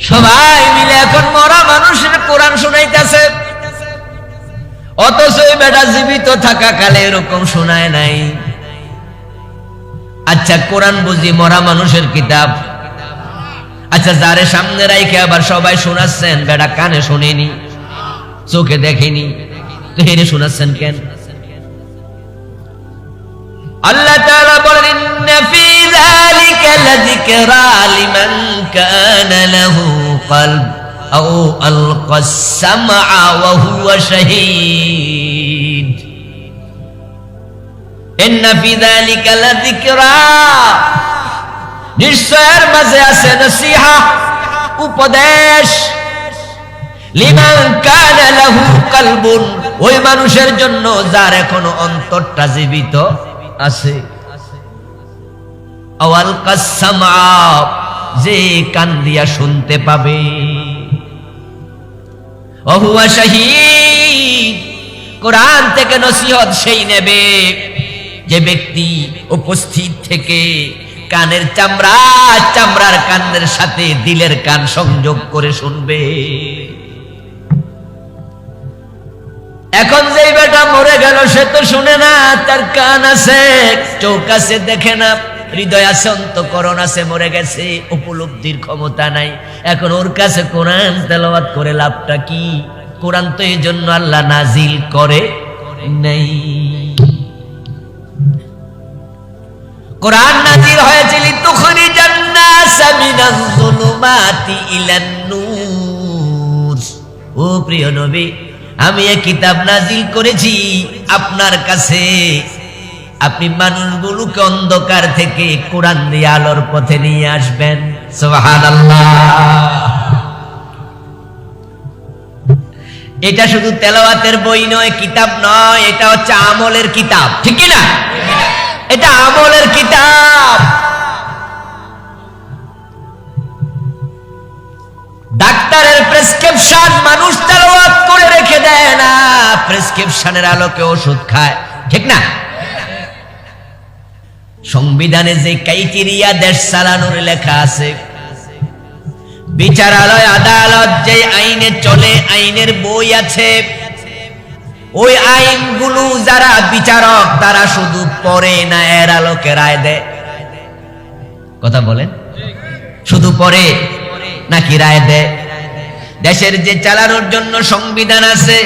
সবাই মিলে এখন মরা মানুষের কোরআন শোনাইতেছে, অথচ এই বেটা জীবিত থাকা কালে এরকম শোনায় নাই। আচ্ছা, কোরআন বুঝি মরা মানুষের কিতাব? আচ্ছা, যারে সামনে রাইখে আবার সবাই শোনাচ্ছেন, বেটা কানে শোনেনি, চোখে দেখেনি, তো হেরে শোনাচ্ছেন কেন? আল্লাহ তাআলা বলেন, ইন্না ফি যালিকা লাযিকরা লিমান কানা লাহু কলব আও আলকাস সামআ ওয়া হুয়া শাহীদ। ইন্না ফি যালিকা লাযিকরা, নিশ্চয়ের মাঝে আছে নসিহত, উপদেশ, লিমান কানা লাহু কলবুন, ওই মানুষের জন্য যার এখনো অন্তরটা জীবিত আছে, আওয়াল কাসমা, যে কান দিয়া শুনতে পাবে, ওহুয়া শাহীদ, কোরআন থেকে নসিহত সেই নেবে যে ব্যক্তি উপস্থিত থেকে কানের চামড়ার কানের সাথে দিলের কান সংযোগ করে শুনবে। এখন যেই বেটা মরে গেল সে তো শুনে না, তার কান আছে, চোখ আছে, দেখে না, হৃদয় আছে, অন্তঃকরণ আছে, মরে গেছে, উপলব্ধির ক্ষমতা নাই। এখন ওর কাছে কোরআন তেলাওয়াত করে লাভটা কি? কোরআন তো এই জন্য আল্লাহ নাজিল করে নাই। কোরআন নাজিল হয়েছে লিতুখরিজান নাস মিনাজ যুলুমাতি ইলান নূর। ও প্রিয় নবী, আমি এই কিতাব নাজিল করেছি আপনার কাছে, আপনি মানুষগুলোকে অন্ধকার থেকে কোরআন দিয়ে আলোর পথে নিয়ে আসবেন। সুবহানাল্লাহ। এটা শুধু তেলাওয়াতের বই নয়, কিতাব নয়, এটা হচ্ছে আমলের কিতাব, ঠিক কি না? এটা আমলের কিতাব। ডাক্তারের প্রেসক্রিপশন মানুষ তেলাওয়াত করে রেখে দেয় না, প্রেসক্রিপশনের আলোকে ওষুধ খায়, ঠিক না? সংবিধানে যে ক্রাইটেরিয়া দেশ চালানোর লেখা আছে, বিচারালয় আদালত যে আইনে চলে, আইনের বই আছে, ওই আইনগুলো যারা বিচারক তারা শুধু পড়ে না, এর আলোকে রায় দেয়। কথা বলেন, শুধু পড়ে নাকি রায় দেয়? দেশের যে চালানোর জন্য সংবিধান আছে,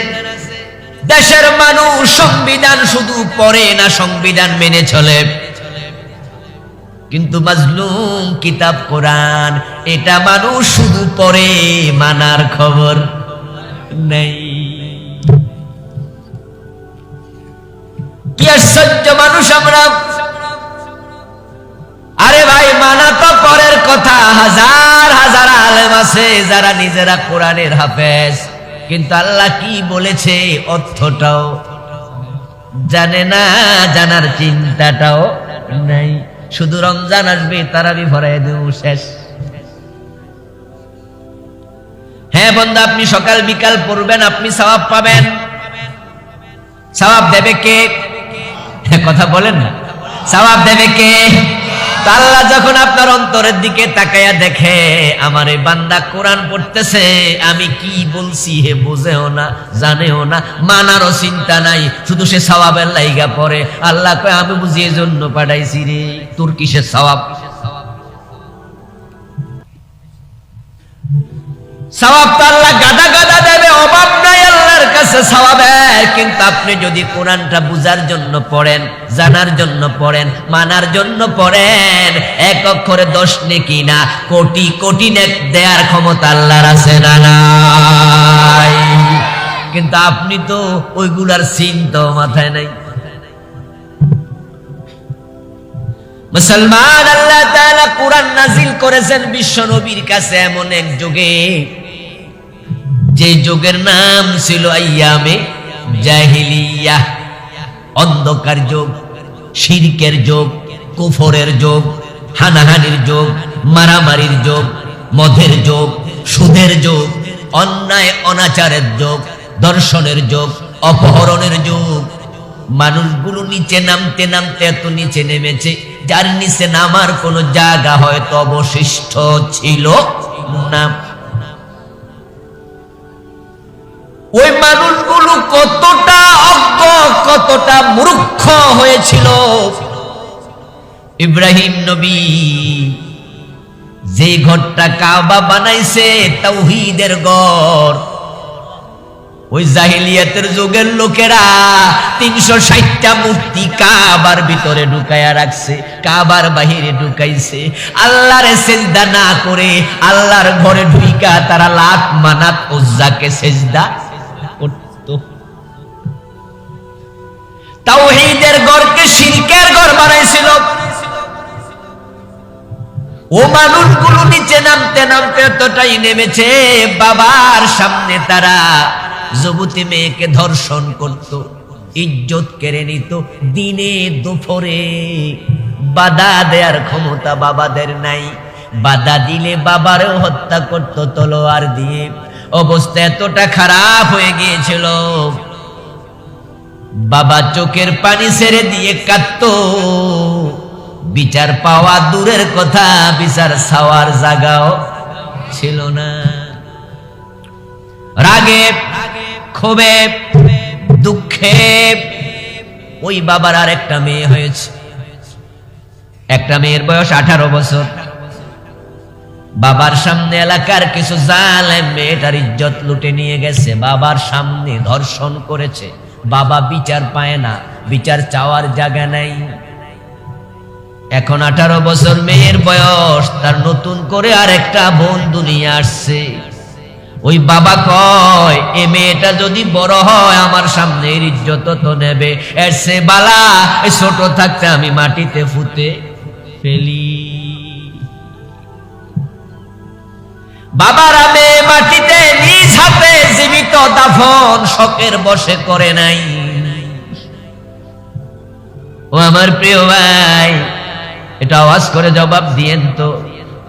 দেশের মানুষ সংবিধান শুধু পড়ে না, সংবিধান মেনে চলে। কিন্তু মাজলুম কিতাব কোরআন, এটা মানুষ শুধু পড়ে, মানার খবর নেই। কি আশ্চর্য মানুষ আমরা! আরে ভাই, মানা তো পরের কথা, হাজার হাজার আলেম আছে যারা নিজেরা কোরআনের হাফেজ, কিন্তু আল্লাহ কি বলেছে অর্থটাও জানে না, জানার চিন্তাটাও নাই। শুধু রমজান আসবে, তারাবি ভরাই দেব, শেষ। হ্যাঁ বন্ধু, আপনি সকাল বিকাল পড়বেন, আপনি সওয়াব পাবেন। সওয়াব দেবে কে? কথা বলেন না, সওয়াব দেবে কে? আল্লাহ যখন আপনার অন্তরের দিকে তাকায়া দেখে, আমার এই বান্দা কোরআন পড়তেছে, আমি কি বলছি হে বুঝেও না, জানেও না, মানারও চিন্তা নাই, শুধু সে সওয়াবের লাইগা পড়ে। আল্লাহ কয়, আমি বুঝি এই জন্য পাঠাইছি রে, তোর কিসের সওয়াব? সওয়াব তো আল্লাহ গাদা গাদা দেবে, অভাব নাই আল্লাহর কাছে সওয়াবের। কিন্তু আপনি যদি কোরআনটা বুঝার জন্য পড়েন, জানার জন্য পড়েন, মানার জন্য পড়েন, এক অক্ষরে 10 নেকি না, কোটি কোটি নেক দেওয়ার ক্ষমতা আল্লাহর আছে না নাই? কিন্তু আপনি তো ওইগুলার চিন্তা মাথায় নাই। মুসলমান, আল্লাহ তাআলা কোরআন নাজিল করেছেন বিশ্ব নবীর কাছে এমন এক যুগে, যে যুগের নাম ছিল আইয়ামে জাহিলিয়াহ, অন্ধকার যুগ, শিরকের যুগ, কুফরের যুগ, হানাহানির যুগ, মারামারির যুগ, মদের যুগ, সুদের যুগ, অন্যায় অনাচারের যুগ, দর্শনের যুগ, অপহরণের যুগ। মানুষগুলো নিচে নামতে নামতে এত নিচে নেমেছে, যার নিচে নামার কোনো জায়গা হয়তো অবশিষ্ট ছিল না। মানুষগুলো কতটা অজ্ঞ, কতটা মূর্খ হয়েছিল। ইব্রাহিম নবী যে ঘরটা কাবা বানাইছে তাওহীদের ঘর, ওই জাহিলিয়াতের যুগের লোকেরা 360টা মূর্তি কাবার ভিতরে ঢুকায়া রাখছে, কাবার বাহিরে ঢুকাইছে। আল্লাহরে সেজদা না করে আল্লাহর ঘরে ঢুইকা তারা লাত মানাত উজ্জাকে সেজদা করত। তাওহীদের ঘরকে শিরকের ঘর বানাইছিল। ও মানুষগুলো নিচে নামতে নামতে এতটাই নেমেছে, বাবার সামনে তারা যুবতী মেয়েকে ধর্ষণ করত, ইজ্জত কেড়ে নিত। দিনে দুপুরে বাধা দেওয়ার ক্ষমতা বাবাদের নাই, বাধা দিলে বাবারও হত্যা করত তলোয়ার দিয়ে। অবস্থা এতটা খারাপ হয়ে গিয়েছিল, বাবা চোখের পানি ছেড়ে দিয়ে কাঁদত। বিচার পাওয়া দূরের কথা, বিচার ছাওয়ার জায়গাও ছিল না। রাগে, ক্ষোভে, দুঃখে ওই বাবার আর একটা মেয়ে হয়েছে। একটা মেয়ের বয়স 18 বছর। বাবার সামনে এলাকার কিছু জালেম মেয়েটার ইজ্জত লুটে নিয়ে গেছে, বাবার সামনে ধর্ষণ করেছে। বাবা বিচার পায় না, বিচার চাওয়ার জায়গা নাই। এখন 18 বছর মেয়ের বয়স, তার নতুন করে আর একটা বোন দুনিয়া আসছে। ওই বাবা কয়, এ মেয়েটা যদি বড় হয় আমার সামনে এর ইজ্জত তো নেবে, এর সে বালা ছোট থাকতে আমি মাটিতে ফুতে ফেলি। বাবার মেয়ে মাটিতে নিজ হাতে জীবিত দাফন শখের বসে করে নাই। ও আমার প্রিয় ভাই, এটা আওয়াজ করে জবাব দিয়েন তো,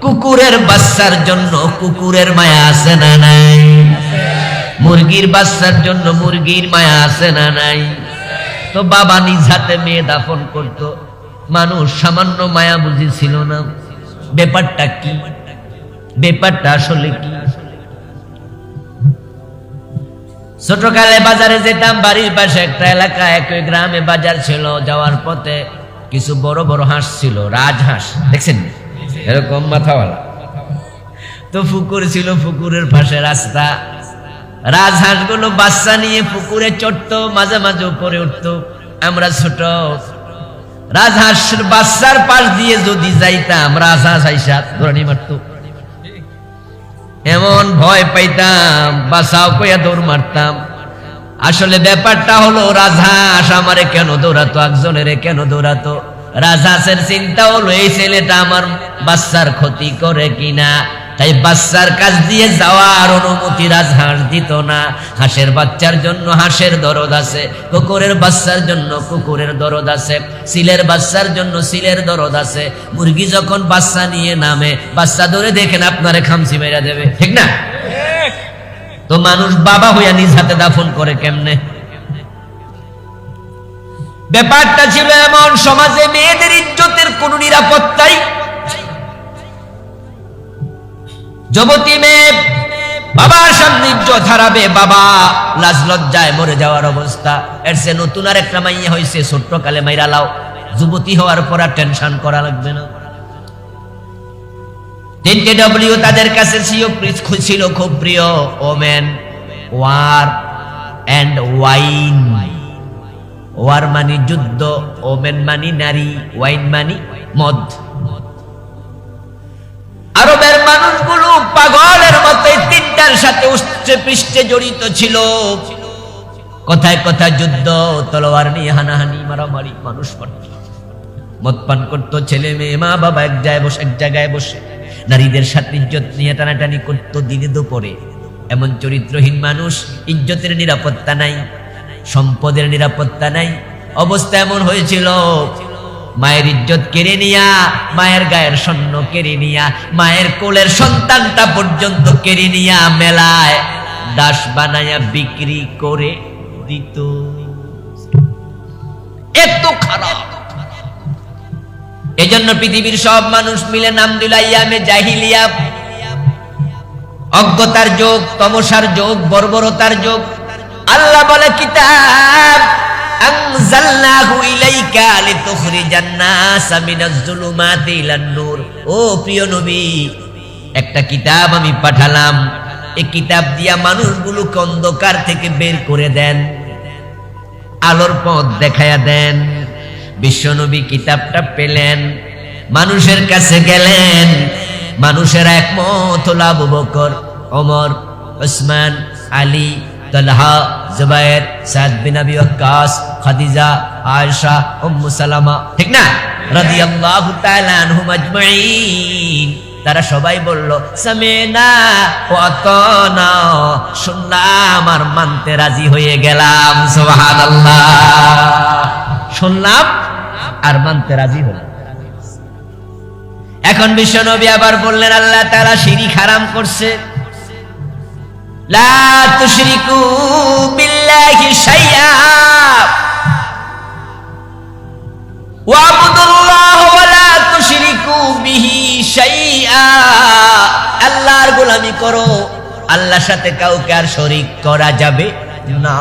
কুকুরের বাচ্চার জন্য কুকুরের মায়া আছে না নাই? মুরগির বাচ্চার জন্য মুরগির মায়া আছে না নাই? তো বাবা নিজ হাতে মেয়ে দাফন করত, মানুষ সামান্য মায়া বুঝেছিল না। ব্যাপারটা কি? ব্যাপারটা আসলে কি? ছোটকালে বাজারে যেতাম, বাড়ির পাশে একটা এলাকা, একই গ্রামে বাজার ছিল। যাওয়ার পথে কিছু বড় বড় হাঁস ছিল, রাজহাঁস, দেখছেন এরকম মাথাওয়ালা। তো পুকুর ছিল, পুকুরের পাশে রাস্তা। রাজহাঁস গুলো বাচ্চা নিয়ে পুকুরে চড়তো, মাঝে মাঝে উপরে উঠতো। আমরা ছোট, রাজহাঁসের বাচ্চার পাশ দিয়ে যদি যাইতাম, রাজহাঁস আইসা ধরে মারতো। এমন ভয় পাইতাম, বাঁচাও কইয়া দৌড় মারতাম। আসলে ব্যাপারটা হলো, রাজহাঁস আমারে কেন দৌড়াতো, একজনের কেন দৌড়াতো? রাজহাঁসের চিন্তা হলো, এই ছেলেটা আমার বাচ্চার ক্ষতি করে কিনা। তাই বাচ্চার কাছ দিয়ে যাওয়ার অনুমতি রাজহাঁস দিত না। হাঁসের বাচ্চার জন্য হাঁসের দরদ আছে, কুকুরের বাচ্চার জন্য কুকুরের দরদ আছে, সিলের বাচ্চার জন্য সিলের দরদ আছে। মুরগি যখন বাচ্চা নিয়ে নামে, বাচ্চা ধরে দেখেন আপনারে খামচি মেরা দেবে, ঠিক না? তো মানুষ বাবা হইয়া নিজ হাতে দাফন করে কেমনে? ব্যাপারটা ছিল এমন, সমাজে মেয়েদের ইজ্জতের কোন নিরাপত্তাই। যুবতী মেয়ে বাবার সামনে ইজ্জত হারাবে, বাবা লাজ লজ্জায় মরে যাওয়ার অবস্থা। এর সে নতুন আর একটা মাইয়া হয়েছে, ছোট্ট কালে মাইরা লাও, যুবতী হওয়ার পর আর টেনশন করা লাগবে না। 3টে ডব্লিউ তাদের কাছে ছিল খুব প্রিয়, women, war and wine. War মানি যুদ্ধ, ওমেন মানি নারী, ওয়াইন মানি মদ। আরবের মানুষগুলো পাগলের মতো 3টার সাথে উচ্চ পৃষ্ঠে জড়িত ছিল। কথায় কথায় যুদ্ধ, তলোয়ার নিয়ে হানাহানি, মারামারি, মানুষ মদ পান করত, ছেলে মেয়ে মা বাবা এক জায়গায় বসে নারীদের সাথে ইজ্জত নিয়ে টানাটানি করত দিনে দুপুরে। এমন চরিত্রহীন মানুষ, ইজ্জতের নিরাপত্তা নাই, সম্পদের নিরাপত্তা নাই। অবস্থা এমন হয়েছিল, মায়ের ইজ্জত কেড়ে নিয়া, মায়ের গায়ের স্বর্ণ কেড়ে নিয়া, মায়ের কোলের সন্তানটা পর্যন্ত কেড়ে নিয়া মেলায় দাস বানায়া বিক্রি করে দিত। এত খারাপ। এজন্য পৃথিবীর সব মানুষ মিলে নাম দিল আইয়ামে জাহিলিয়া। অজ্ঞতার যুগ, তমসার যুগ, বর্বরতার যুগ। আল্লাহ বলে কিতাব আনজালনাহু ইলাইকা লিতুখরিজান নাসা মিনাজ যুলুমাতি ইলান নূর। ও প্রিয় নবী, একটা কিতাব আমি পাঠালাম, এই কিতাব দিয়া মানুষগুলোকে অন্ধকার থেকে বের করে দেন, আলোর পথ দেখায়া দেন। বিশ্বনবী কিতাবটা পেলেন, মানুষের কাছে গেলেন, মানুষের একমত হলো আবু বকর, ওমর, উসমান, আলী, তালহা, জুবায়ের, সাদ বিন আবি ওয়াক্কাস, খাদিজা, আয়েশা, উম্মু সালামা, ঠিক না, রাদিয়াল্লাহু তাআলা আনহুম আজমাইন। তারা সবাই বলল সামিনা ওয়া আতানা, শুনলাম আর মানতে রাজি হয়ে গেলাম। সুবহানাল্লাহ, শুনলাম আর মানতে রাজি হলাম। এখন বিশ্বনবী আবার বললেন আল্লাহ তাআলা শিরক হারাম করছে, লা তুশরিকু বিল্লাহি শাইআ ওয়াবুদুল্লাহ ওয়া লা তুশরিকু বিহি শাইআ। আল্লাহর গোলামি করো, আল্লাহর সাথে কাউকে আর শরীক করা যাবে না।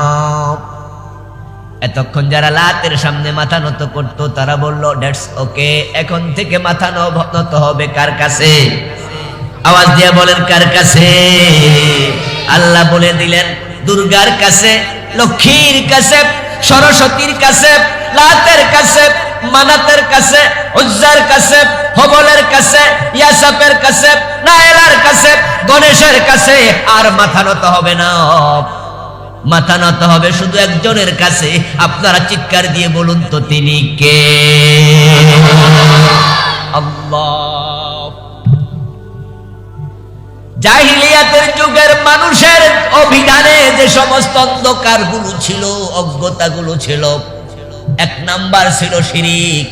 এতক্ষণ যারা লাতের সামনে মাথা নত করত তারা বলল দ্যাটস ওকে, এখন থেকে মাথা নত হবে কার কাছে? আওয়াজ দিয়ে বলেন কার কাছে? আল্লাহ বলে দিলেন দুর্গার কাছে, লক্ষ্মীর কাছে, সরস্বতীর কাছে, লাতের কাছে, মানাতের কাছে, উজ্জার কাছে, হবলের কাছে, ইয়াসাপের কাছে, নায়েলার কাছে, গণেশের কাছে। আর মাথা নত হবে না, মাথা নত হবে শুধু একজনের কাছে। আপনারা চিৎকার দিয়ে বলুন তো তিনি কে? আল্লাহ। জাহিলিয়াতের যুগের মানুষের অভিধানে যে সমস্ত অন্ধকার গুলো ছিল, অজ্ঞতা গুলো ছিল, এক নাম্বার ছিল শিরিক।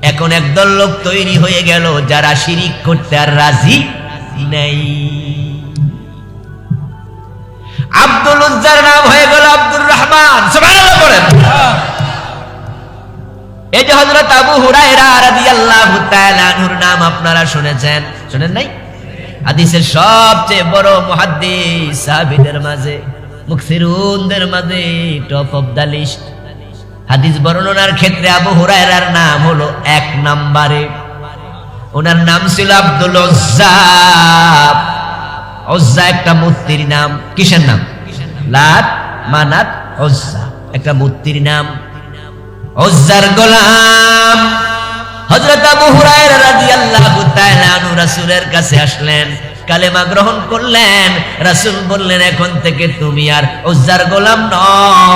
এখন একদল লোক তৈরি হয়ে গেল যারা শিরিক করতে আর রাজি নেই। আব্দুল উজ্জার নাম হয়ে গেল আব্দুর রহমান। সুবহানাল্লাহ বলেন। এই যে হযরত আবু হুরায়রা রাদিয়াল্লাহু তাআলা আনহুর নাম আপনারা শুনেছেন, শুনেন নাই? হাদিসের সবচেয়ে বড় মুহাদ্দিস সাহাবীদের মাঝে, মুকসিরুনদের মাঝে টপ অফ দা লিস্ট। হাদিস বর্ণনার ক্ষেত্রে আবু হুরায়রার নাম হলো এক নম্বরে। ওনার নাম ছিল আব্দুল উজ্জা। উজ্জা একটা মূর্তির নাম। কিসের নাম? লাত, মানাত, উজ্জা একটা মূর্তির নাম। উজ্জার গোলাম হযরত আবু হুরায়রা রাদিয়াল্লাহু তাআলা আনহু রাসূলের কাছে আসলেন, কালেমা গ্রহণ করলেন। রাসূল বললেন এখন থেকে তুমি আর উজ্জার গোলাম নও,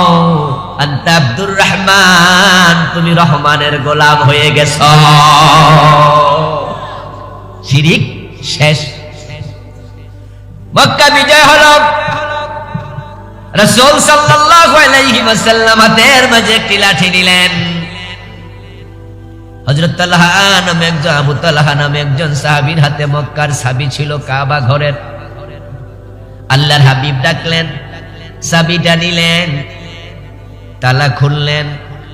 আনতা আব্দুর রহমান, তুমি রহমানের গোলাম হয়ে গেছো। শিরিক শেষ। মক্কা বিজয় হলো। রাসূল সাল্লাল্লাহু আলাইহি ওয়াসাল্লাম হাতের মাঝে একটি লাঠি নিলেন। হযরত তালহা নামে একজন, আবু তালহা নামে একজন সাহাবীর হাতে মক্কার চাবি ছিল কাবা ঘরের। আল্লাহর হাবিব ডাকলেন, চাবিটা নিলেন, তালা খুললেন,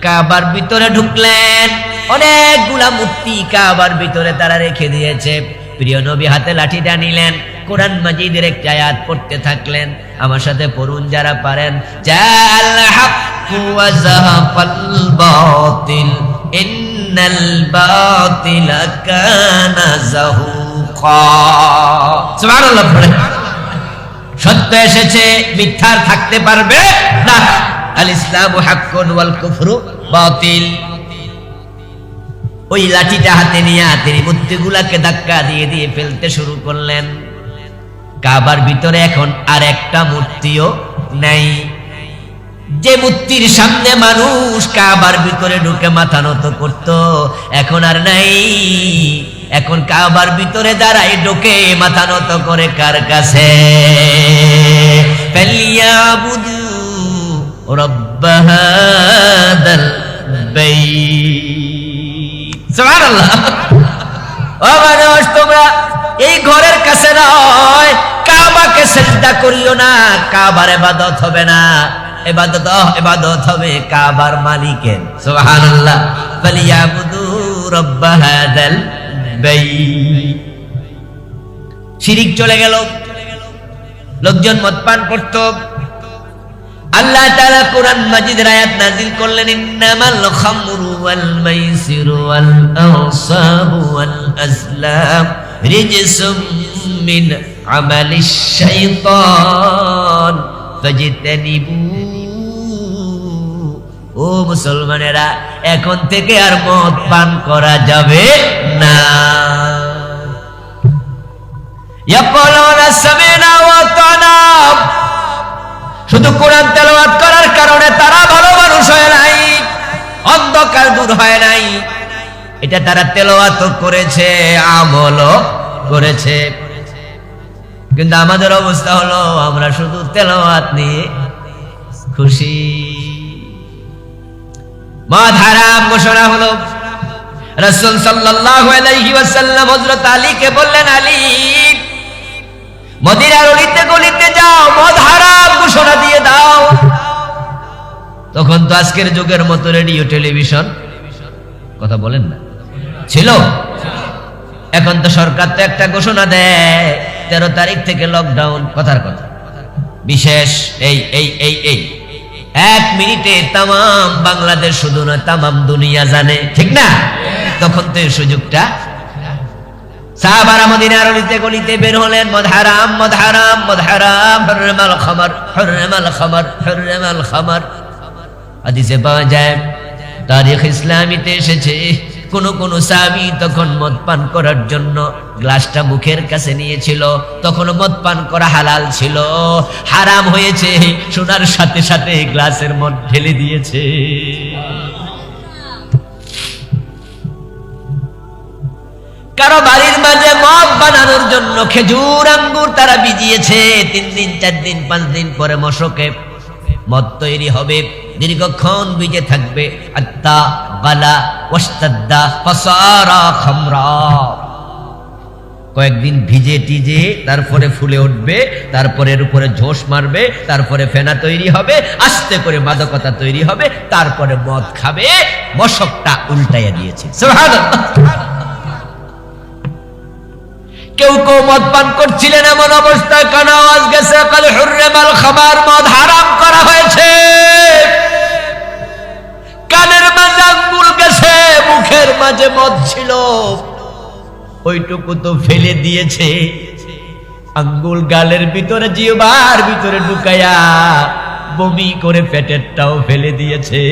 কাবার ভিতরে ঢুকলেন। অনেকগুলা মূর্তি কাবার ভিতরে তারা রেখে দিয়েছে। প্রিয় নবী হাতে লাঠিটা নিলেন, কোরআন মাজিদের একটা আয়াত পড়তে থাকলেন। আমার সাথে পড়ুন যারা পারেন। জাল হাক্কু ওয়া যাহাকাল বাতিল ইন্নাল বাতিলা কানা যাহুকা। সুবহানাল্লাহ। সত্য এসেছে, মিথ্যা থাকতে পারবে না। আল ইসলামু হাক্কুন ওয়াল কুফরু বাতিল। ওই লাঠিটা হাতে নিয়ে তিনি মূর্তিগুলাকে ধাক্কা দিয়ে দিয়ে ফেলতে শুরু করলেন। কাবার ভিতরে এখন আর একটা মূর্তিও নাই। যে মূর্তির সামনে মানুষ কাবার ভিতরে ঢুকে মাথা নত করত, এখন আর নাই। এখন কাবার ভিতরে দাঁড়াই ঢুকে মাথা নত করে কার কাছে? ফালিয়াবুদু রাব্ব হাদাল বাইত। সুবহানাল্লাহ। ও মানুষ, তোমরা এই ঘরের কাছে নয়, কাবাকে সিজদা করিও না। কাবার ইবাদত হবে না, ইবাদত হবে কাবার মালিকের। সুবহানাল্লাহ। ফালিয়াবুদু রাব্ব হাদাল বাইত। শিরিক চলে গেল। লোকজন মদ পান করত, আল্লাহ তাআলা কোরআন মাজিদের আয়াত নাযিল করলেন, ইন্নামাল খামরু ওয়াল মাইসিরু ওয়াল আনসাবু ওয়াল আজলাম রিজসুম মিন আমালিশ শাইতান ফাজতানিবু। ও মুসলমানেরা, এখন থেকে আর মদ পান করা যাবে না। ইয়াকুলুনা সামি'না ওয়া আতা'না, শুধু কোরআন তেলাওয়াত করার কারণে তারা ভালো মানুষ হয় নাই, অন্ধকার দূর হয় নাই। এটা তারা তেলাওয়াত করেছে, আমলও করেছে। কিন্তু আমাদের অবস্থা হলো আমরা শুধু তেলাওয়াত নিয়ে খুশি। মদ হারাম ঘোষণা হলো। রাসূল সাল্লাল্লাহু আলাইহি ওয়াসাল্লাম হযরত আলীকে বললেন, আলী, মদিনার অলিতে গলিতে যাও, মদ হারাম ঘোষণা দিয়ে দাও। তখন তো আজকের যুগের মতো রেডিও টেলিভিশন কথা বলেন না ছিল। এখন তো সরকার তো একটা ঘোষণা দেয়, 13 তারিখ থেকে লকডাউন। কথার কথা বিশেষ এই এই এই এই 1 মিনিটে তামাম বাংলাদেশ শুধু না, তামাম দুনিয়া জানে, ঠিক না? তখন তো এই সুযোগটা, সাহাবারা মদিনার অলিতে গলিতে বের হলেন, মদ হারাম, মদ হারাম, মদ হারাম, হুরমাল খামার, হুরমাল খামার, হুরমাল খামার। হাদিসে পাওয়া যায়, তারিখ ইসলামীতে এসেছে, কোন সাহাবী তখন মদ পান করার জন্য গ্লাসটা মুখের কাছে নিয়েছিল, তখন মদ পান করা হালাল ছিল, হারাম হয়েছে শোনার সাথে সাথে গ্লাসের মদ ঢেলে দিয়েছে। কারো বাড়ির মাঝে মদ বানানোর জন্য খেজুর আঙ্গুর তারা ভিজিয়েছে, 3 দিন 4 দিন 5 দিন পরে মশকে মদ তৈরি হবে, দীর্ঘক্ষণ ভিজে থাকবে। আত্তা গালা ওয়াস্তাদ্দা ফাসারা খামরা, কয়েকদিন ভিজে টিজে তারপরে ফুলে উঠবে, তারপরে এর উপরে ঝোস মারবে, তারপরে ফেনা তৈরি হবে, আস্তে করে মাদকতা তৈরি হবে, তারপরে মদ খাবে। মশকটা উল্টাইয়া দিয়েছে। সুবহানাল্লাহ। কেউ কেউ মদ পান করছিলেন, এমন অবস্থায় কান আওয়াজ গেছে, কাল হুরমাল খামার, মদ হারাম করা হয়েছে। কানের মাঝে আঙ্গুল গেছে, মুখের মাঝে মদ ছিল, ওইটুকু তো ফেলে দিয়েছে। আঙ্গুল গালের ভিতরে, জিহ্বার ভিতরে ঢুকায়া বমি করে পেটেরটাও ফেলে দিয়েছে।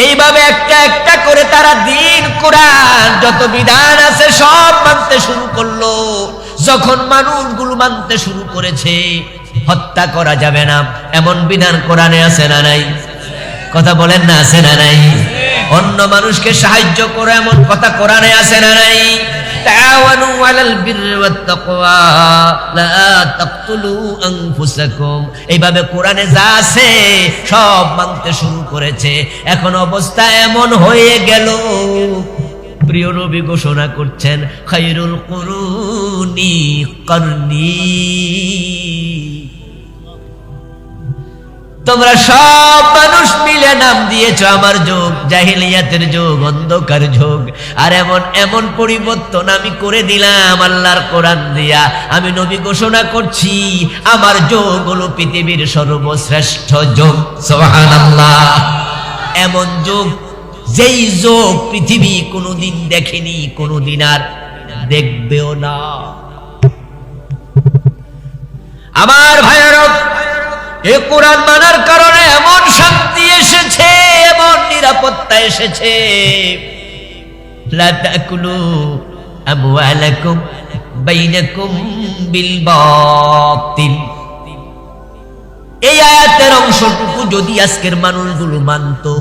এইভাবে একটা একটা করে তারা দিন, কোরআন যত বিধান আছে সব মানতে শুরু করলো। যখন মানুষগুলো মানতে শুরু করেছে, হত্যা করা যাবে না এমন বিধান কোরআনে আছে না নাই? কথা বলেন না, আছে না নাই? অন্য মানুষকে সাহায্য করো এমন কথা কোরআনে আছে না নাই? তাআওয়ানু আলাল বিররি ওয়াত তাকওয়া লা তাকতুলু আনফুসাকুম। এইভাবে কোরআনে যা আছে সব মানতে শুরু করেছে। এখন অবস্থা এমন হয়ে গেল, প্রিয় নবী ঘোষণা করছেন, খায়রুল কুরুনি করনি। তোমরা সব মানুষ মিলে নাম দিয়েছ আমার যুগ, জাহিলিয়াতের যুগ, অন্ধকার যুগ। আর এমন এমন পরিবর্তন আমি করে দিলাম আল্লাহর কোরআন দিয়া। আমি নবী ঘোষণা করছি, আমার যুগ হলো পৃথিবীর সর্বশ্রেষ্ঠ যুগ। সুবহানাল্লাহ। এমন যুগ, যেই যুগ পৃথিবী কোনোদিন দেখেনি, কোনোদিন আর দেখবেও না। আমার ভাইয়েরা, এই কোরআন মানার কারণে এমন শান্তি এসেছে, এমন নিরাপত্তা এসেছে। লা তাকুলু আমওয়ালাকুম বাইনাকুম বিল বাতিল। এই আয়াতের অংশটুকু যদি আজকের মানুষগুলো মানতো,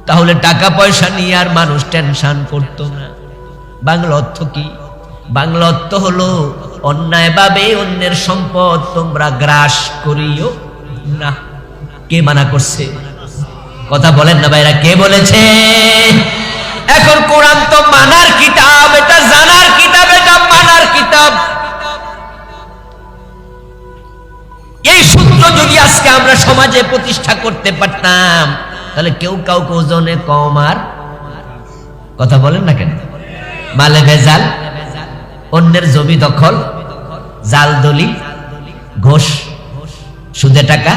তাহলে টাকা পয়সা নিয়ে আর মানুষ টেনশন করতো না। বাংলা অর্থ কি? বাংলা অর্থ হলো, অন্যায়ভাবে অন্যের সম্পদ তোমরা গ্রাস করিও না। কে মানা করছে? কথা বলেন না ভাইরা, কে বলেছে? এখন কোরআন তো মানার কিতাব, এটা জানার কিতাব, এটা মানার কিতাব। এই সূত্র যদি আজকে আমরা সমাজে প্রতিষ্ঠা করতে পারতাম, তাহলে কেউ কাউকে ওজনে কম আর, কথা বলেন না কেন? মালে ভেজাল, অন্যের জমি দখল, জাল দলিল, ঘোষ, সুদে টাকা,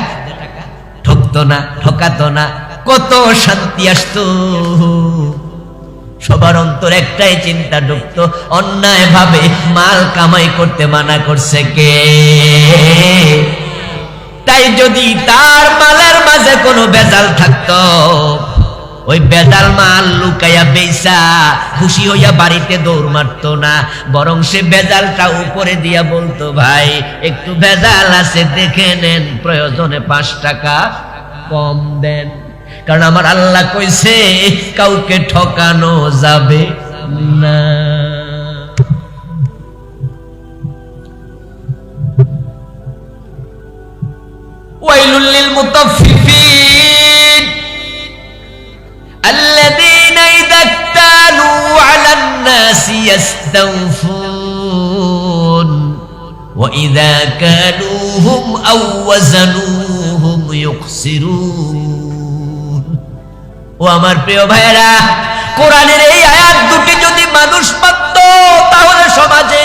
ঠকতো না, ঠকাতো না, কত শান্তি আসতো। সবার অন্তর একটাই চিন্তা ঢুকতো, অন্যায় ভাবে মাল কামাই করতে মানা করছে কে? তাই যদি তার মালের মাঝে কোনো বেজাল থাকতো, ওই বেজাল মাল লুকাইয়া বেচা খুশি হইয়া বাড়িতে দৌড় মারতো না, বরং সে বেজালটা উপরে দিয়া বলতো, ভাই একটু বেজাল আছে দেখে নেন, প্রয়োজনে 5 টাকা কম দেন, কারণ আমার আল্লাহ কইছে কাউকে ঠকানো যাবে না। ওয়াইলুল লিল মুতাফফিফিন আল্লাযীনা ইযা ইক্তালু আলান নাসি ইস্তাওফুন ওয়া ইযা কালুহুম আও ওয়াজানুহুম ইউখসিরুন। ও আমার প্রিয় ভাইরা, কোরআনের এই আয়াত দুটি যদি মানুষ মানত, তাহলে সমাজে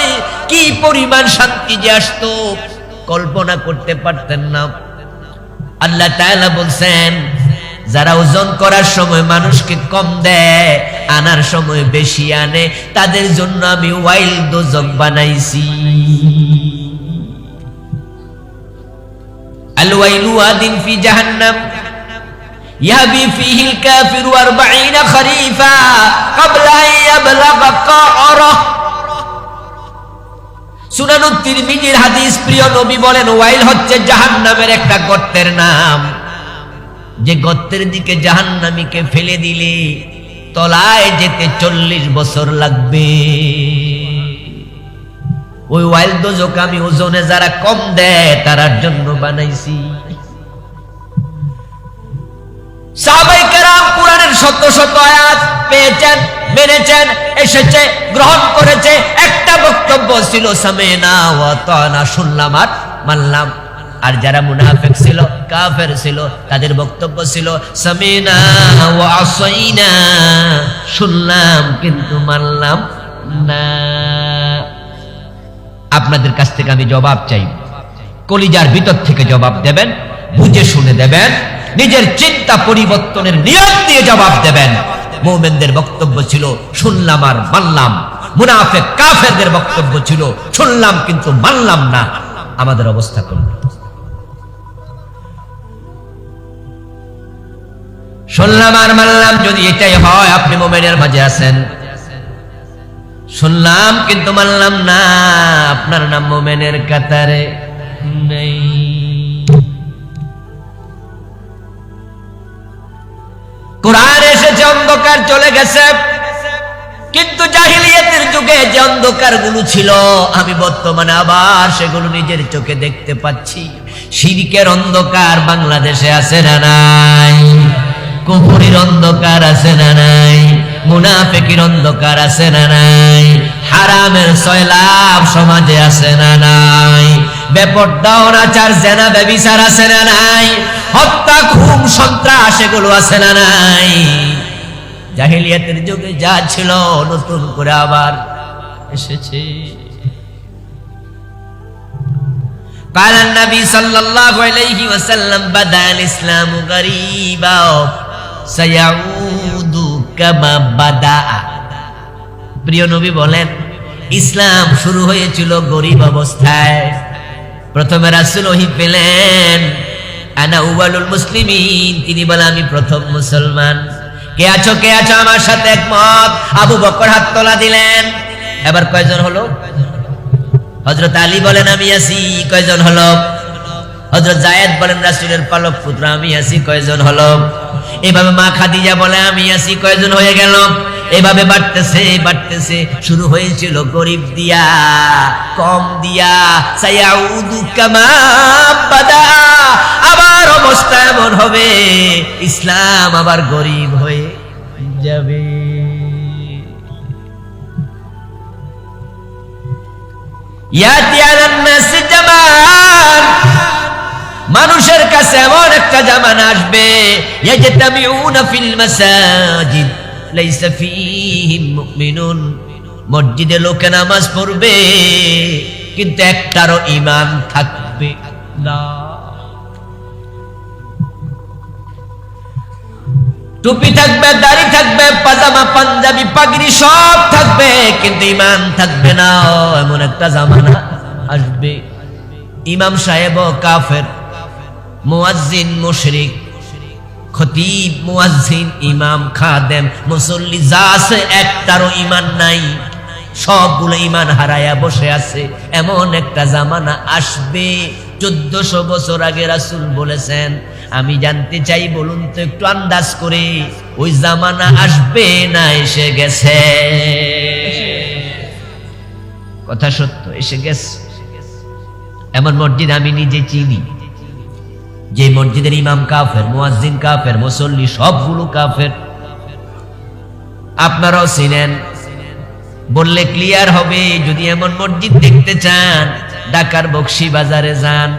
কি পরিমাণ শান্তি যে আসতো কল্পনা করতে পারতেন না। আল্লাহ তাআলা বলছেন, যারা ওজন করার সময় মানুষকে কম দেয়, আনার সময় বেশি আনে, তাদের জন্য আমি ওয়াইল দোজক বানাইছি। আল ওয়াইলু ওয়াদিন ফি জাহান্নাম ইয়াবি ফিহিল কাফিরু 40 খরিফা ক্বাবলা আন ইয়াবলাগা কারা। সুনানুত তিরমিজির হাদিস, প্রিয় নবী বলেন, ওয়াইল হচ্ছে জাহান্নামের একটা গর্তের নাম, যে গর্তের দিকে জাহান্নামীকে ফেলে দিলে তলায় যেতে 40 বছর লাগবে। ওই ওয়াইল দোজক আমি ওজনে যারা কম দেয় তার জন্য বানাইছি। সাহাবায়ে কেরাম কোরআনের শত শত আয়াত পেয়েছেন, মেনেছেন, এসেছে, গ্রহণ করেছে। একটা বক্তব্য ছিল সামিনা ওয়া আতানা, শুনলাম আর মানলাম। আর যারা মুনাফিক ছিল, কাফের ছিল, তাদের বক্তব্য ছিল সামিনা ওয়া আসাইনা, শুনলাম কিন্তু মানলাম না। আপনাদের কাছ থেকে আমি জবাব চাই, কলিজার ভিতর থেকে জবাব দেবেন, বুঝে শুনে দেবেন, নিজের চিন্তা পরিবর্তনের নিয়ম দিয়ে জবাব দেবেন। মুমিনদের বক্তব্য ছিল শুনলাম আর মানলাম, মুনাফিক কাফেরদের বক্তব্য ছিল শুনলাম কিন্তু মানলাম না। আমাদের অবস্থা কোন? শুনলাম আর মানলাম যদি এটাই হয়, আপনি মুমিনের মাঝে আছেন। শুনলাম কিন্তু মানলাম না, আপনার নাম মুমিনের কাতারে নেই। কোরআন এসেছে, অন্ধকার চলে গেছে, কিন্তু জাহিলিয়াতের যুগে যে অন্ধকার গুলো ছিল, আমি বর্তমানে আবার সেগুলো নিজের চোখে দেখতে পাচ্ছি। শিরকের অন্ধকার বাংলাদেশে আছে না নাই? কুফরির অন্ধকার আছে না নাই? মুনাফিকের অন্ধকার আছে না নাই? হারামের সয়লাব সমাজে আছে না নাই? বেপরদা অনাচার জেনা ব্যভিচার আছে না নাই? হত্যা খুন সন্ত্রাস এগুলো আছে না নাই? জাহিলিয়াতের যুগে যা ছিল নতুন করে আবার এসেছে। قال النبي صلى الله عليه وسلم بدا الاسلام غريبا سيعود كما بدا। প্রিয় নবী বলেন, ইসলাম শুরু হয়েছিল গরীব অবস্থায়। প্রথমে রাসূল ওহী পেলেন, আনা আউয়ালুল মুসলিমিন, তিনি বলেন আমি প্রথম মুসলমান। কে আছো কে আছো আমার সাথে একমত? আবু বকর হাত তোলা দিলেন। এবার কয়জন হলো? হযরত আলী বলেন আমি আছি। কয়জন হলো? হযরত যায়েদ বলেন রাসূলের পালক পুত্র আমি আছি। কয়জন হলো? এভাবে মা খাদিজা বলে আমি আছি। কয়জন হয়ে গেল? এভাবে বাড়তেছে বাড়তেছে। শুরু হয়েছিল গরিব দিয়া, কম দিয়া। সায়াউদু কামা বাদা, আবার অবস্থা এমন হবে ইসলাম আবার গরিব হয়ে যাবে। ইয়াতি আলান নাস জামান, মানুষের কাছে এমন একটা জামানা আসবে, ইয়াজতামিউনা ফিল মাসাজিদ লাইসা ফীহিম মুমিনুন, মসজিদে লোকে নামাজ পড়বে কিন্তু একটারও ঈমান থাকবে না। টুপি থাকবে, দাড়ি থাকবে, পাজামা পাঞ্জাবি পাগড়ি সব থাকবে, কিন্তু ঈমান থাকবে না। এমন একটা জামানা আসবে ইমাম সাহেব কাফের, মুয়াজ্জিন মুশরিক, খতিব মুয়াজ্জিন, ইমাম খাদেম মুসল্লি যা আছে একটারও ঈমান নাই, সবগুলো ঈমান হারায়া বসে আছে। এমন একটা জামানা আসবে 1400 বছর আগে রাসূল বলেছেন। আমি জানতে চাই, বলুন তো একটু আন্দাজ করে, ওই জামানা আসবে না এসে গেছে? কথা সত্য, এসে গেছে। এমন মসজিদ আমি নিজে চিনি, যে মসজিদের ইমাম কাফের, মুয়াজ্জিন কাফের, মুসল্লি সবগুলো কাফের। আপনারাও চিনেন, বললে ক্লিয়ার হবে। যদি এমন মসজিদ দেখতে চান, ঢাকার বকশী বাজারে যান,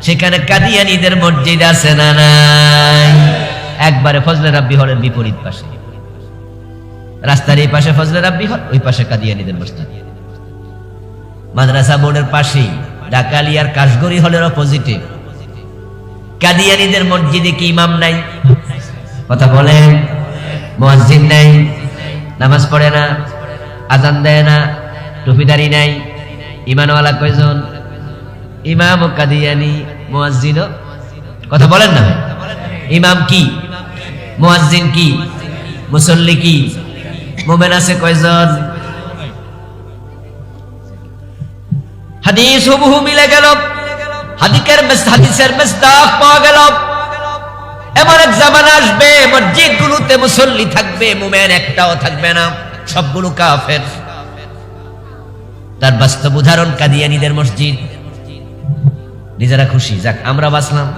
সেখানে কাদিয়ানীদের মসজিদ আছে না নাই? একবারে ফজলে রাব্বি হলের বিপরীত পাশে, রাস্তার এই পাশে ফজলে রাব্বি হল, ওই পাশে কাদিয়ানীদের মসজিদ। মাদ্রাসা বোর্ডের পাশেই ঢাকা আলিয়ার কাশগড়ি হলের অপোজিটে কাদিয়ানীদের মসজিদে কি ইমাম নাই? কথা বলেন, মুয়াজ্জিন নাই, নামাজ পড়ে না, আজান দেয় না, টুপিদারি নাই, ইমানওয়ালা কয়জন? ইমাম ও কাদিয়ানী, মুয়াজ্জিন। কথা বলেন না, ইমাম কি, মুয়াজ্জিন কি, মুসল্লি কি, মুমিন আছে কয়জন? হাদিস হুবহু মিলে গেল, হাদিসের মিসদাক পাওয়া গেল। এমন এক জামানা আসবে মসজিদগুলোতে মুসল্লি থাকবে, মুমিন একটাও থাকবে না, সবগুলো কাফের। তার বাস্তব উদাহরণ কাদিয়ানীদের মসজিদ। নিজেরা খুশি, যাক আমরা বাঁচলাম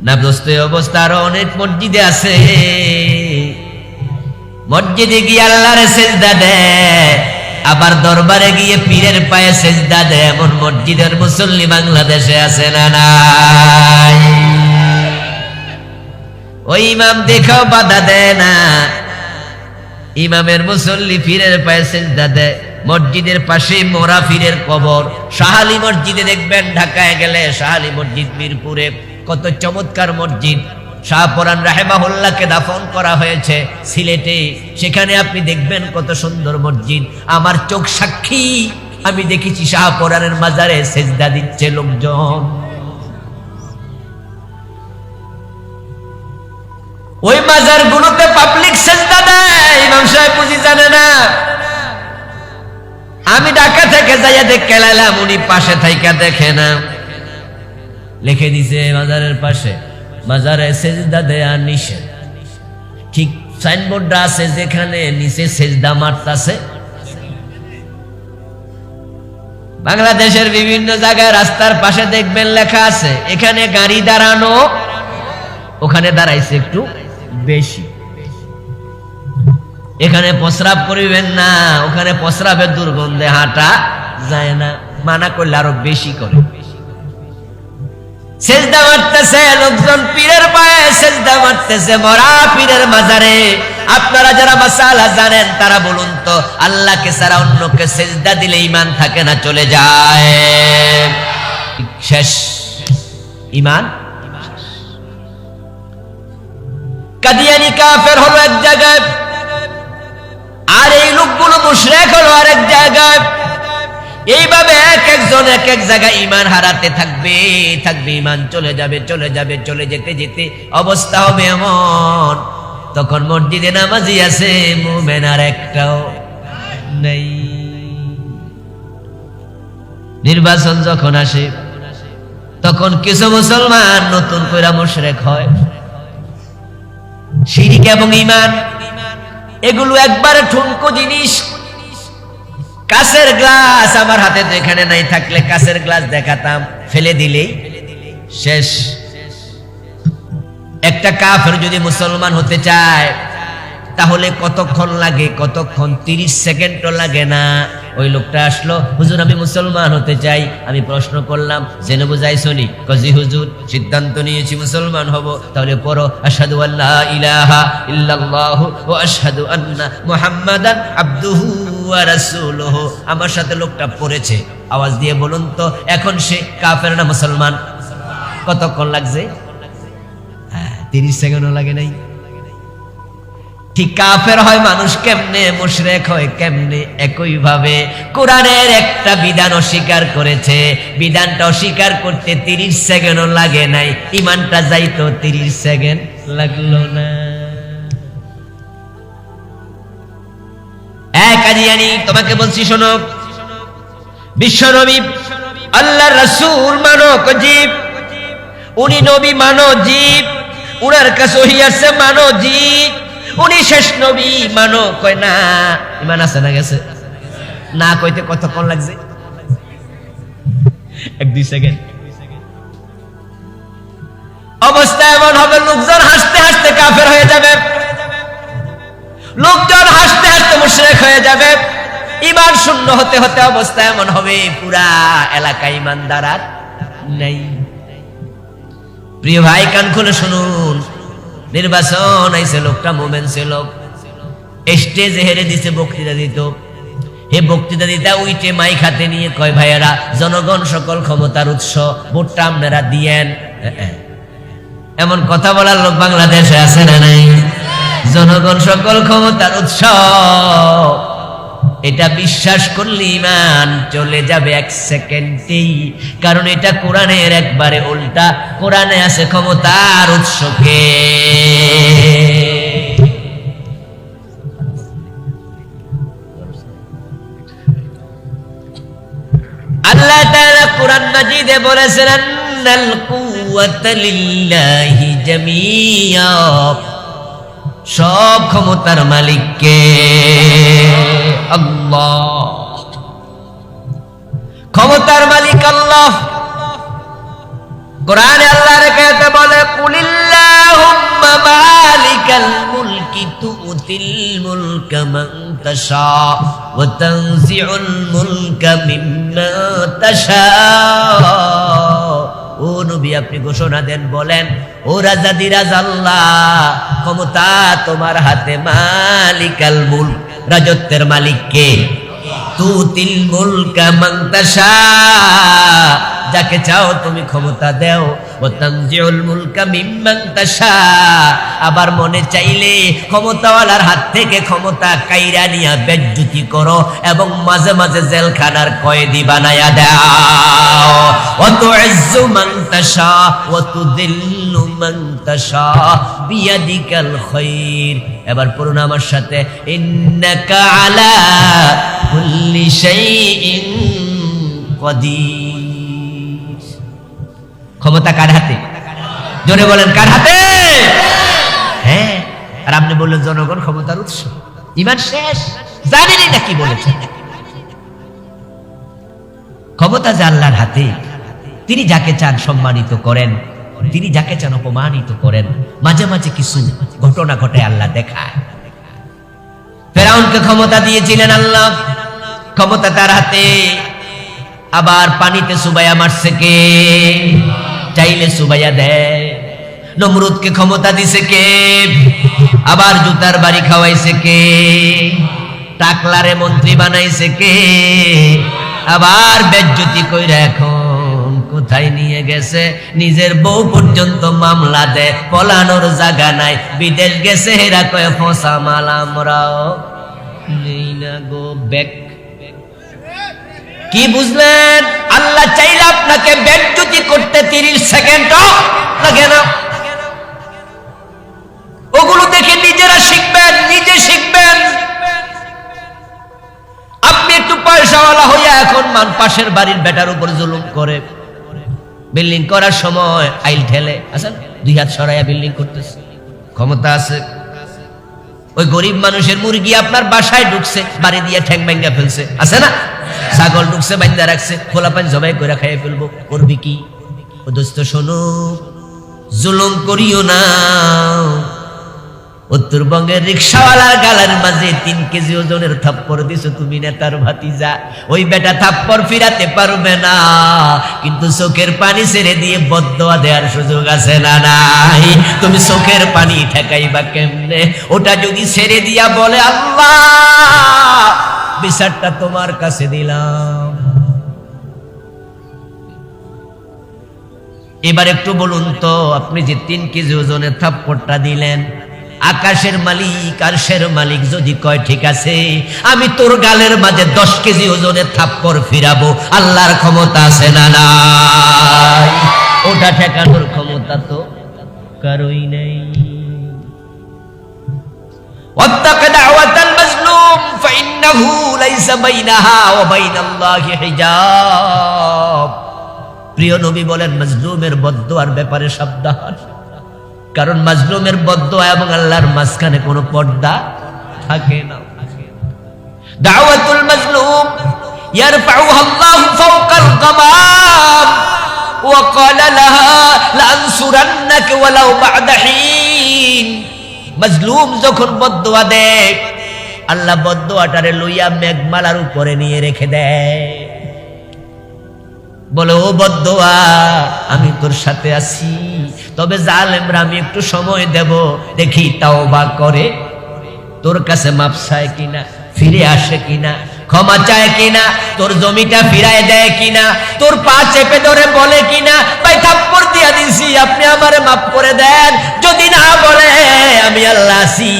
না। দোস্ত অবস্থা আরো অনেক মসজিদে আছে, মসজিদে গিয়ে আল্লাহরে সেজদা দেয়, আবার দরবারে গিয়ে পীরের পায়ে সেজদা দেয়। এমন মসজিদের মুসল্লি বাংলাদেশে আছে না নাই? ওই ইমাম দেখাও বাধা দেয় না, ইমামের মুসল্লি পীরের পায়ে সেজদা দেয়। মসজিদের পাশে মোরা পীরের কবর। শাহালি মসজিদে দেখবেন, ঢাকায় গেলে শাহালি মসজিদ, মিরপুরে কত চমৎকার মসজিদ। শাহপরান রাহেমাহুল্লাহকে দাফন করা হয়েছে সিলেটে, সেখানে আপনি দেখবেন কত সুন্দর মসজিদ। আমার চোখ সাক্ষী, আমি দেখেছি শাহপরানের মাজারে সেজদা দিচ্ছে লোকজন। ওই মাজার গুলোতে পাবলিক সেজদা দেয়, ইমাম সাহেব বুঝি জানে না। আমি ঢাকা থেকে যাইয়া দেখে লাইলাম, উনি পাশে থাইকা দেখে না, লিখে দিছে মাজারের পাশে মাজারে সেজদা দেয়া নিষেধ। ঠিক সাইনবোর্ড আছে যেখানে নিচে সেজদা মারতাছে। বাংলাদেশের বিভিন্ন জায়গায় রাস্তার পাশে দেখবেন লেখা আছে এখানে গাড়ি দাঁড়ানো, ওখানে দাঁড়াইছে একটু বেশি। এখানে প্রস্রাব করিবেন না, ওখানে প্রস্রাবের দুর্গন্ধে হাঁটা যায় না, মানা করলে আরো বেশি করে। সেজদা মারতেছে লোকজন পীরের পায়ে, সেজদা মারতেছে মরা পীরের মাজারে। আপনারা যারা মাসালা জানেন তারা বলুন তো, আল্লাহকে ছাড়া অন্যকে সেজদা দিলে ঈমান থাকে না চলে যায়? শেষ, ঈমান। কাদিয়ানী কাফের হলো এক জায়গায়, আর এই লোকগুলো মুশরিক হলো আরেক জায়গায়। এইভাবে এক একজন এক এক জায়গায় ঈমান হারাতে থাকবে, ঈমান চলে যাবে, চলে যেতে যেতে অবস্থা হবে এমন, তখন মসজিদে নামাজি আছে, মুমিন আর একটাও নেই। নির্বাচন যখন আসে, তখন কিছু মুসলমান নতুন করে মুশরিক হয়। শিরক এবং ঈমান এগুলো একবারে ঠুনকো জিনিস। কাঁচের গ্লাস আমার হাতে তো এখানে নাই, থাকলে কাঁচের গ্লাস দেখাতাম, ফেলে দিলেই শেষ। একটা কাফের যদি মুসলমান হতে চায় তাহলে কতক্ষণ লাগে? কতক্ষণ? 30 সেকেন্ডও লাগে না। ওই লোকটা আসলো, হুজুর আমি মুসলমান হতে চাই। আমি প্রশ্ন করলাম, জেনে বুঝাইছনি? কজি হুজুর সিদ্ধান্ত নিয়েছি মুসলমান হব। তাহলে পড়ো আশহাদু আল্লা ইলাহা ইল্লাল্লাহু ওয়া আশহাদু আন্না মুহাম্মাদান আবদুহু ওয়া রাসূলুহু। আমার সাথে লোকটা পড়েছে, আওয়াজ দিয়ে বলুন তো এখন সে কাফের না মুসলমান? কতক্ষণ লাগছে? 30 সেকেন্ডও লাগে নাই। ঠিক কাফের হয় মানুষ কেমনে, মুশরিক হয় কেমনে, একই ভাবে কোরআনের একটা বিধান অস্বীকার করেছে, বিধানটা অস্বীকার করতে 30 সেকেন্ডও লাগে নাই, ঈমানটা যাইতো 30 সেকেন্ড লাগলো না। কাদিয়ানী, তোমাকে বলছি শোনো, বিশ্বনবী আল্লাহর রাসূল মানব জীব, উনি নবী মানব জীব, উনার কাছে ওহী আসছে মানব জীব, উনি শেষ নবী মানো। কয় না, ঈমান আছে না গেছে? না কইতে কতক্ষণ লাগছে? 1-2 সেকেন্ড। অবস্থা এমন হবে লোকজন হাসতে হাসতে কাফের হয়ে যাবে, লোকজন হাসতে হাসতে মুশরিক হয়ে যাবে, ঈমান শূন্য হতে হতে অবস্থা এমন হবে পুরা এলাকা ঈমানদার আর নাই। প্রিয় ভাই কান খুলে শুনুন, নির্বাচন আইছে, লোকটা মোমেন ছিল, স্টেজে হেরে দিছে, বক্তৃতা দিত। হে বক্তৃতা দিতা উইটে মাইক হাতে নিয়ে কয়, ভাইয়েরা জনগণ সকল ক্ষমতার উৎস, ভোটটা আপনারা দিয়েন। এমন কথা বলার লোক বাংলাদেশে আছে না নাই? জনগণ সকল ক্ষমতার উৎস, এটা বিশ্বাস করলে ঈমান চলে যাবে 1 সেকেন্ডেই, কারণ এটা কোরআনের একবারে উল্টা। কোরআনে আছে ক্ষমতার উৎসকে। আল্লাহ তাআলা কোরআন মাজিদে বলেছেন, আন্নাল কুওয়াতা লিল্লাহি জামিয়া, সব ক্ষমতার মালিক কে? আল্লাহ। ক্ষমতার মালিক আল্লাহ। কোরআনে আল্লাহ রেখে বলে, কুলিল্লাহুম্মা মালিকাল মুলকি তুতিল মুলকা মান তাশা ওয়া তানজিউল মুলকা মিম্মা তাশা। ও নবী আপনি ঘোষণা দেন, বলেন, ও রাজাদিরাজ আল্লাহ, ক্ষমতা তোমার হাতে, মালিকাল মুলক, রাজত্বের মালিক কে? তুতিল মুলকা মান তাশা, যাকে চাও তুমি ক্ষমতা দাও, ওয়া তানজিউল মুলকা মিম্মান তাশা, আবার মনে চাইলে ক্ষমতাওয়ালার হাত থেকে ক্ষমতা কাইরা নিয়া বেজ্জতি করো এবং মাঝে মাঝে জেলখানার কয়েদি বানায়া দাও। ওয়া তুইজ্জু মান তাশা ওয়া তুযিল্লু মান তাশা বিয়াদিকাল খায়র। এবার পড়ুন আমার সাথে, ইন্নাকা আলা কুল্লি শাইইন কাদির। ক্ষমতা কার হাতে? জোরে বলেন, কার হাতে? হ্যাঁ, আর আপনি বললেন জনগণ ক্ষমতার উৎস। ঈমান শেষ, জানেনই না কি বলেছেন। ক্ষমতা যে আল্লাহর হাতে, তিনি যাকে চান সম্মানিত করেন, তিনি যাকে চান অপমানিত করেন। মাঝে মাঝে কিছু ঘটনা ঘটে আল্লাহ দেখায়। ফেরাউনকে ক্ষমতা দিয়েছিলেন আল্লাহ, ক্ষমতা তার হাতে। আবার পানিতে সুবাইয়া মারছে কে? চাইলে সুবাইয়া দেয়। নমরুদকে ক্ষমতা দিছে কে? আবার জুতার বাড়ি খাওয়াইছে কে? টাকলারে মন্ত্রী বানাইছে কে? আবার বেজ্জতি কইরা এখন কোথায় নিয়ে গেছে? নিজের বউ পর্যন্ত মামলা দেয়, পলানোর জায়গা নাই, বিদেশ গেছে। হেরা কয়ে ফসা মাল আমরাও নেই না গো ব্যাক। কি বুঝলেন? আল্লাহ চাইলে আপনাকে বেজ্জতি করতে 30 সেকেন্ডও লাগে না। ওগুলো দেখে নিজেরা শিখবেন, নিজে শিখবেন। আপনি একটু পয়সাওয়ালা হইয়া এখন পাশের বাড়ির বেটার উপর জুলুম করে, বিল্ডিং করার সময় আইল ঠেলে, আছেন 2 হাত সরাইয়া বিল্ডিং করতেছে, ক্ষমতা আছে। ওই গরিব মানুষের মুরগি আপনার বাসায় ঢুকছে, বাড়ি দিয়ে ঠ্যাং ভাঙ্গা ফেলছে, আছে না? ছাগল ঢুকছে, বাইন্দা রাখছে, খোলা পানি জবাই করে খাইয়ে ফেলবো, করবি কি? ও দোস্ত শোনো, জুলুম করিও না। উত্তরবঙ্গের রিক্সাওয়ালার গালার মাঝে 3 কেজি ওজনের থাপ্পড় দিছো তুমি, নেতার ভাতিজা। ওই বেটা থাপ্পড় ফিরাতে পারবে না, কিন্তু চোখের পানি ছেড়ে দিয়ে বদদোয়া দেওয়ার সুযোগ আছে না নাই? তুমি চোখের পানি ঠেকাইবা কেমনে? ওটা যদি ছেড়ে দিয়া বলে, আল্লাহ বিচারটা তোমার কাছে দিলাম। এবার একটু বলুন তো, আপনি যে 3 কেজি ওজনের থাপ্পড়টা দিলেন, আকাশের মালিক আরশের মালিক যদি কয় ঠিক আছে আমি তোর গালের মাঝে 10 কেজি ওজনের থাপ্পড় ফিরাবো, আল্লাহর ক্ষমতা আছে না নাই? ওটা ঠেকানোর ক্ষমতা তো কারোই নেই। ওয়াত্তাক দাওয়াতাল মাজলুম ফাইন্নাহু লাইসা বাইনাহা ওয়া বাইনাল্লাহি হিজাব। প্রিয় নবী বলেন, মাজলুমের বদদোয়ার ব্যাপারে সাবধান, কারণ মাজলুমের বদদোয়া এবং আল্লাহর মাঝখানে কোনো পর্দা থাকে না। দাওয়াতুল মাজলুম ইয়ারফাউহা আল্লাহু ফাওকাল গামাম ওয়া ক্বালা লাহা লানসুরান্নাকা ওয়ালাউ বা'দা হিন। মাজলুম যখন বদদোয়া দেয়, আল্লাহ বদদোয়াটারে লইয়া মেঘমালার উপরে নিয়ে রেখে দেয়, বলে ও বদদোয়া আমি তোর সাথে আছি, তবে জালেমরা আমি একটু সময় দেব, দেখি তাওবা করে, তোর কাছে মাপ চায় কিনা, ফিরে আসে কিনা, ক্ষমা চায় কিনা, তোর জমিটা ফিরায় দেয় কিনা, তোর পা চেপে ধরে বলে কিনা ভাই থাপ্পড় দিয়া দিছি আপনি আমারে মাফ করে দেন। যদি না বলে আমি আল্লাহ আছি,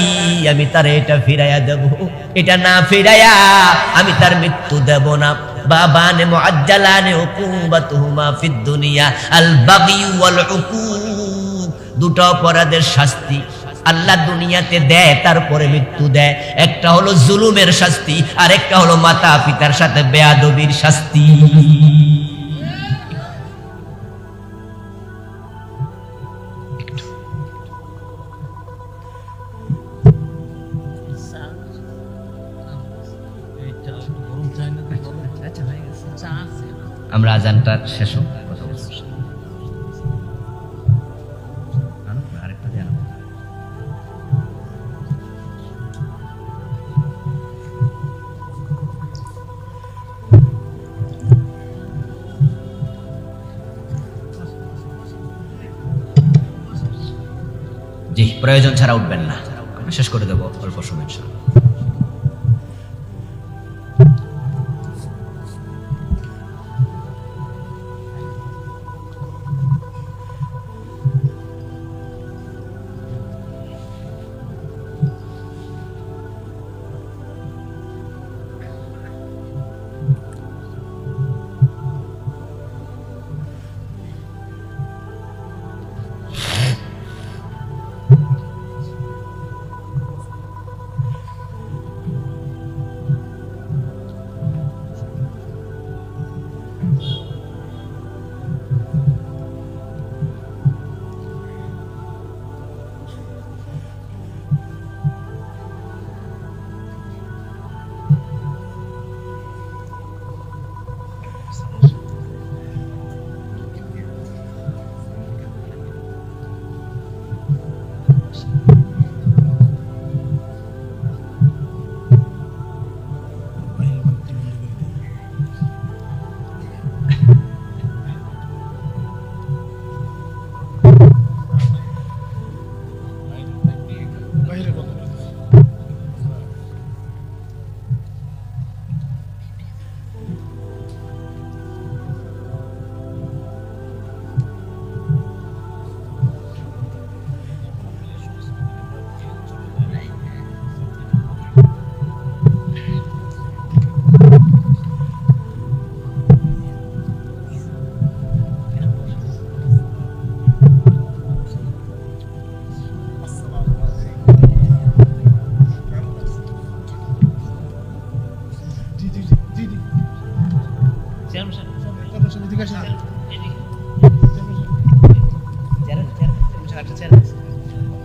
আমি তারে এটা ফিরাইয়া দেব, এটা না ফিরাইয়া আমি তার মৃত্যু দেব না। বাবানে মুআজ্জালানে উকুবাতুহুমা ফিদ দুনিয়া আল বাগী ওয়াল উকুক। দুটো অপরাধের শাস্তি আল্লাহ দুনিয়াতে দেয়, তারপরে মৃত্যু দেয়। একটা হলো জুলুমের শাস্তি, আর একটা হলো মাতা পিতার সাথে বেয়াদবির শাস্তি। আমরা আজানটা শেষ হোক, কথা বলছি। আরেকটা দেন। জি, প্রয়োজন ছাড়া উঠবেন না, শেষ করে দেবো অল্প সময়।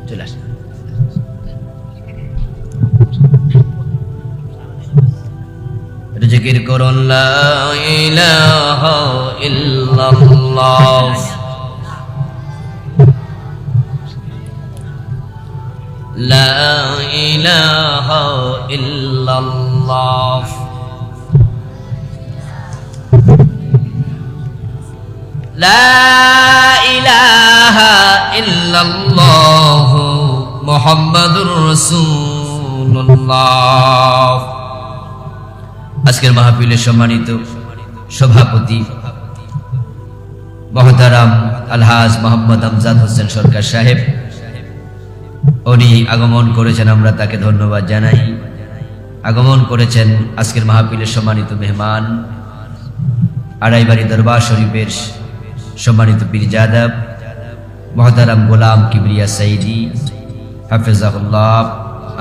চলে আসে জিকির করুন লা ইলাহা ইল্লাল্লাহ লা ইলাহা ইল্লাল্লাহ লা ইলাহা ইল্লাল্লাহ মুহাম্মাদুর রাসূলুল্লাহ আজকের মাহফিলের সম্মানিত সভাপতি মহতারাম আলহাজ মোহাম্মদ আমজাদ হোসেন সরকার সাহেব, উনি আগমন করেছেন, আমরা তাকে ধন্যবাদ জানাই। আগমন করেছেন আজকের মাহফিলের সম্মানিত মেহমান, আড়াইবাড়ি দরবার শরীফের সম্মানিত পীরজাদা মহতারাম গোলাম কিবরিয়া সাইদি হাফেজাহুল্লাহ,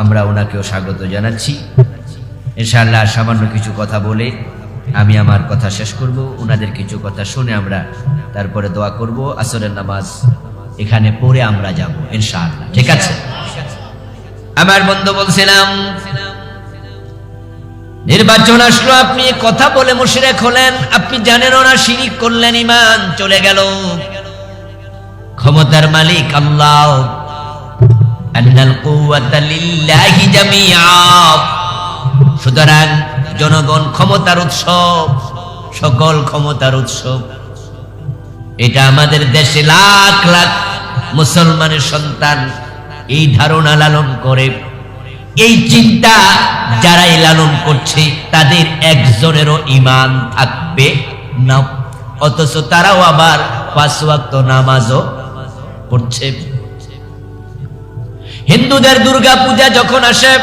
আমরা ওনাকেও স্বাগত জানাচ্ছি। ইনশাআল্লাহ সামান্য কিছু কথা বলে আমি আমার কথা শেষ করব, ওনাদের কিছু কথা শুনে আমরা তারপরে দোয়া করব, আসরের নামাজ এখানে পড়ে আমরা যাব ইনশাআল্লাহ। ঠিক আছে? আমার বন্ধু বলছিলাম নির্বাচন আসলো, আপনি কথা বলে মুশরিক হলেন, আপনি জানেন না, শিরিক করলেন, ঈমান চলে গেল। ক্ষমতার মালিক আল্লাহ, আন্নাল কুওয়াতা লিল্লাহি জামিআ। সুতরাং জনগণ ক্ষমতার উৎসব, সকল ক্ষমতার উৎসব। এটা আমাদের দেশে লাখ লাখ মুসলমানের সন্তান এই ধারণা লালন করে, এই চিন্তা যারাই লালন করছে তাদের একজনেরও ঈমান থাকবে না, অথচ তারাও আবার 5 ওয়াক্ত নামাজও পড়ছে। হিন্দুদের দুর্গা পূজা যখন আসে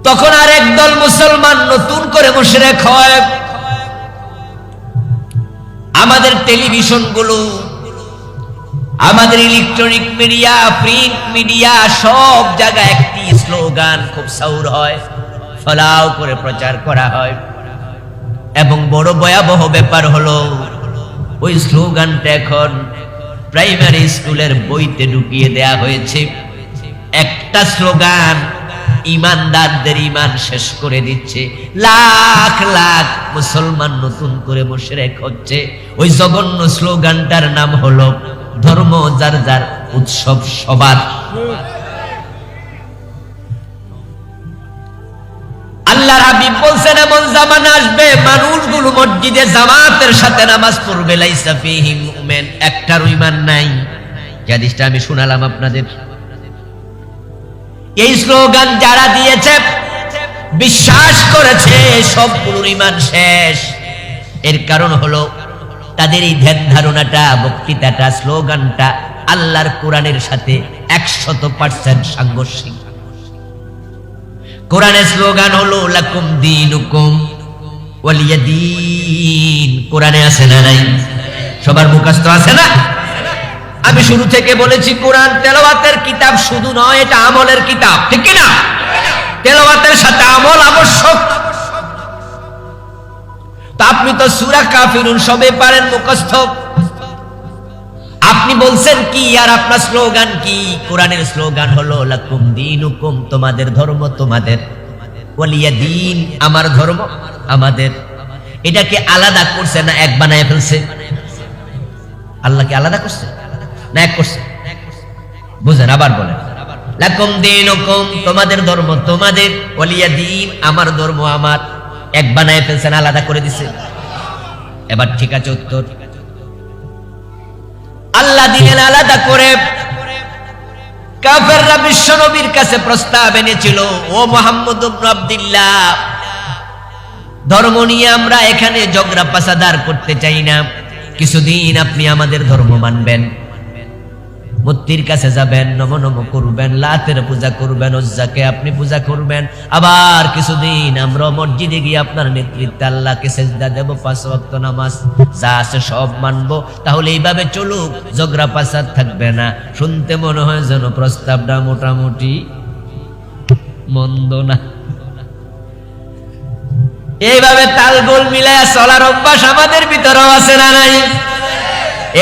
তখন আর একদল মুসলমান নতুন করে মুশরিক হয়। আমাদের টেলিভিশন গুলো, আমাদের ইলেকট্রনিক মিডিয়া, প্রিন্ট মিডিয়া, সব জায়গায় একটি স্লোগান খুব সাউর হয়, ফলাও করে প্রচার করা হয়। এবং বড় ভয়াবহ ব্যাপার হলো ওই স্লোগানটা এখন প্রাইমারি স্কুলের বইতে ঢুকিয়ে দেয়া হয়েছে। একটা স্লোগান ইমানদারদের ঈমান শেষ করে দিচ্ছে, লাখ লাখ মুসলমান নতুন করে মুশরিক হচ্ছে। ওই জঘন্য স্লোগানটার নাম হলো ধর্ম যার যার, উৎসব সবার। আল্লাহর হাবিব বলছেন এমন জামানা আসবে মানুষগুলো মসজিদে জামাতের সাথে নামাজ পড়বে, লাইসা ফীহি মুমিন, একটার ঈমান নাই। যে হাদিসটা আমি শোনালাম আপনাদের, এই স্লোগান যারা দিয়েছে, বিশ্বাস করেছে, সবগুলোর ঈমান শেষ। এর কারণ হলো তাদের এই ধ্যান ধারণাটা, বক্তৃতাটা, স্লোগানটা আল্লাহর কোরআনের সাথে 100% সাংঘর্ষিক। কোরআনের স্লোগান হলো লাকুম দীনুকুম ওয়ালিয়াদিন। কোরআনে আছে না নাই? সবার মুখস্থ আছে না? আমি শুরু থেকে বলেছি কোরআন তেলাওয়াতের কিতাব শুধু নয়, এটা আমলের কিতাব, ঠিক কি না? তেলাওয়াতের সাথে আমল আবশ্যক। তা আপনি তো সূরা কাফিরুন সবে পারেন মুখস্থ, আপনি বলছেন কি আর আপনার স্লোগান কি? কোরআনের স্লোগান হলো লাকুম দীনুকুম, তোমাদের ধর্ম তোমাদের, ওয়ালিয়া দিন, আমার ধর্ম আমাদের। এটাকে আলাদা করছে না এক বানায় ফেলছে? আল্লাহকে আলাদা করছে না এক করছে? বুঝেন, আবার বলেন, লাকুম দীনুকুম, তোমাদের ধর্ম তোমাদের, ওয়ালিয়া দিন, আমার ধর্ম আমার। এক বানায় ফেলছেন, আলাদা করে দিছে। এবার ঠিক আছে উত্তর, আল্লাহ দিলেন আলাদা করে। কাফেররা বিশ্ব নবীর কাছে প্রস্তাব এনেছিল, ও মুহাম্মদ ইবনে আব্দুল্লাহ, ধর্ম নিয়ে আমরা এখানে ঝগড়া পাসাদার করতে চাই না, কিছুদিন আপনি আমাদের ধর্ম মানবেন, মূর্তির কাছে যাবেন, নম নম করবেন, লাতের পূজা করবেন, উজ্জাকে আপনি পূজা করবেন, আবার কিছুদিন আমরা মসজিদে গিয়ে আপনার নেতৃত্বে আল্লাহকে সেজদা দেব, 5 ওয়াক্ত নামাজ যা আছে সব মানবো। তাহলে এইভাবে চলুক, ঝগড়া পাসাদ থাকবে না। শুনতে মনে হয় যেন প্রস্তাবটা মোটামুটি মন্দ না। এইভাবে তালগোল মিলায়া চলার অভ্যাস আমাদের ভিতরেও আছে না নাই?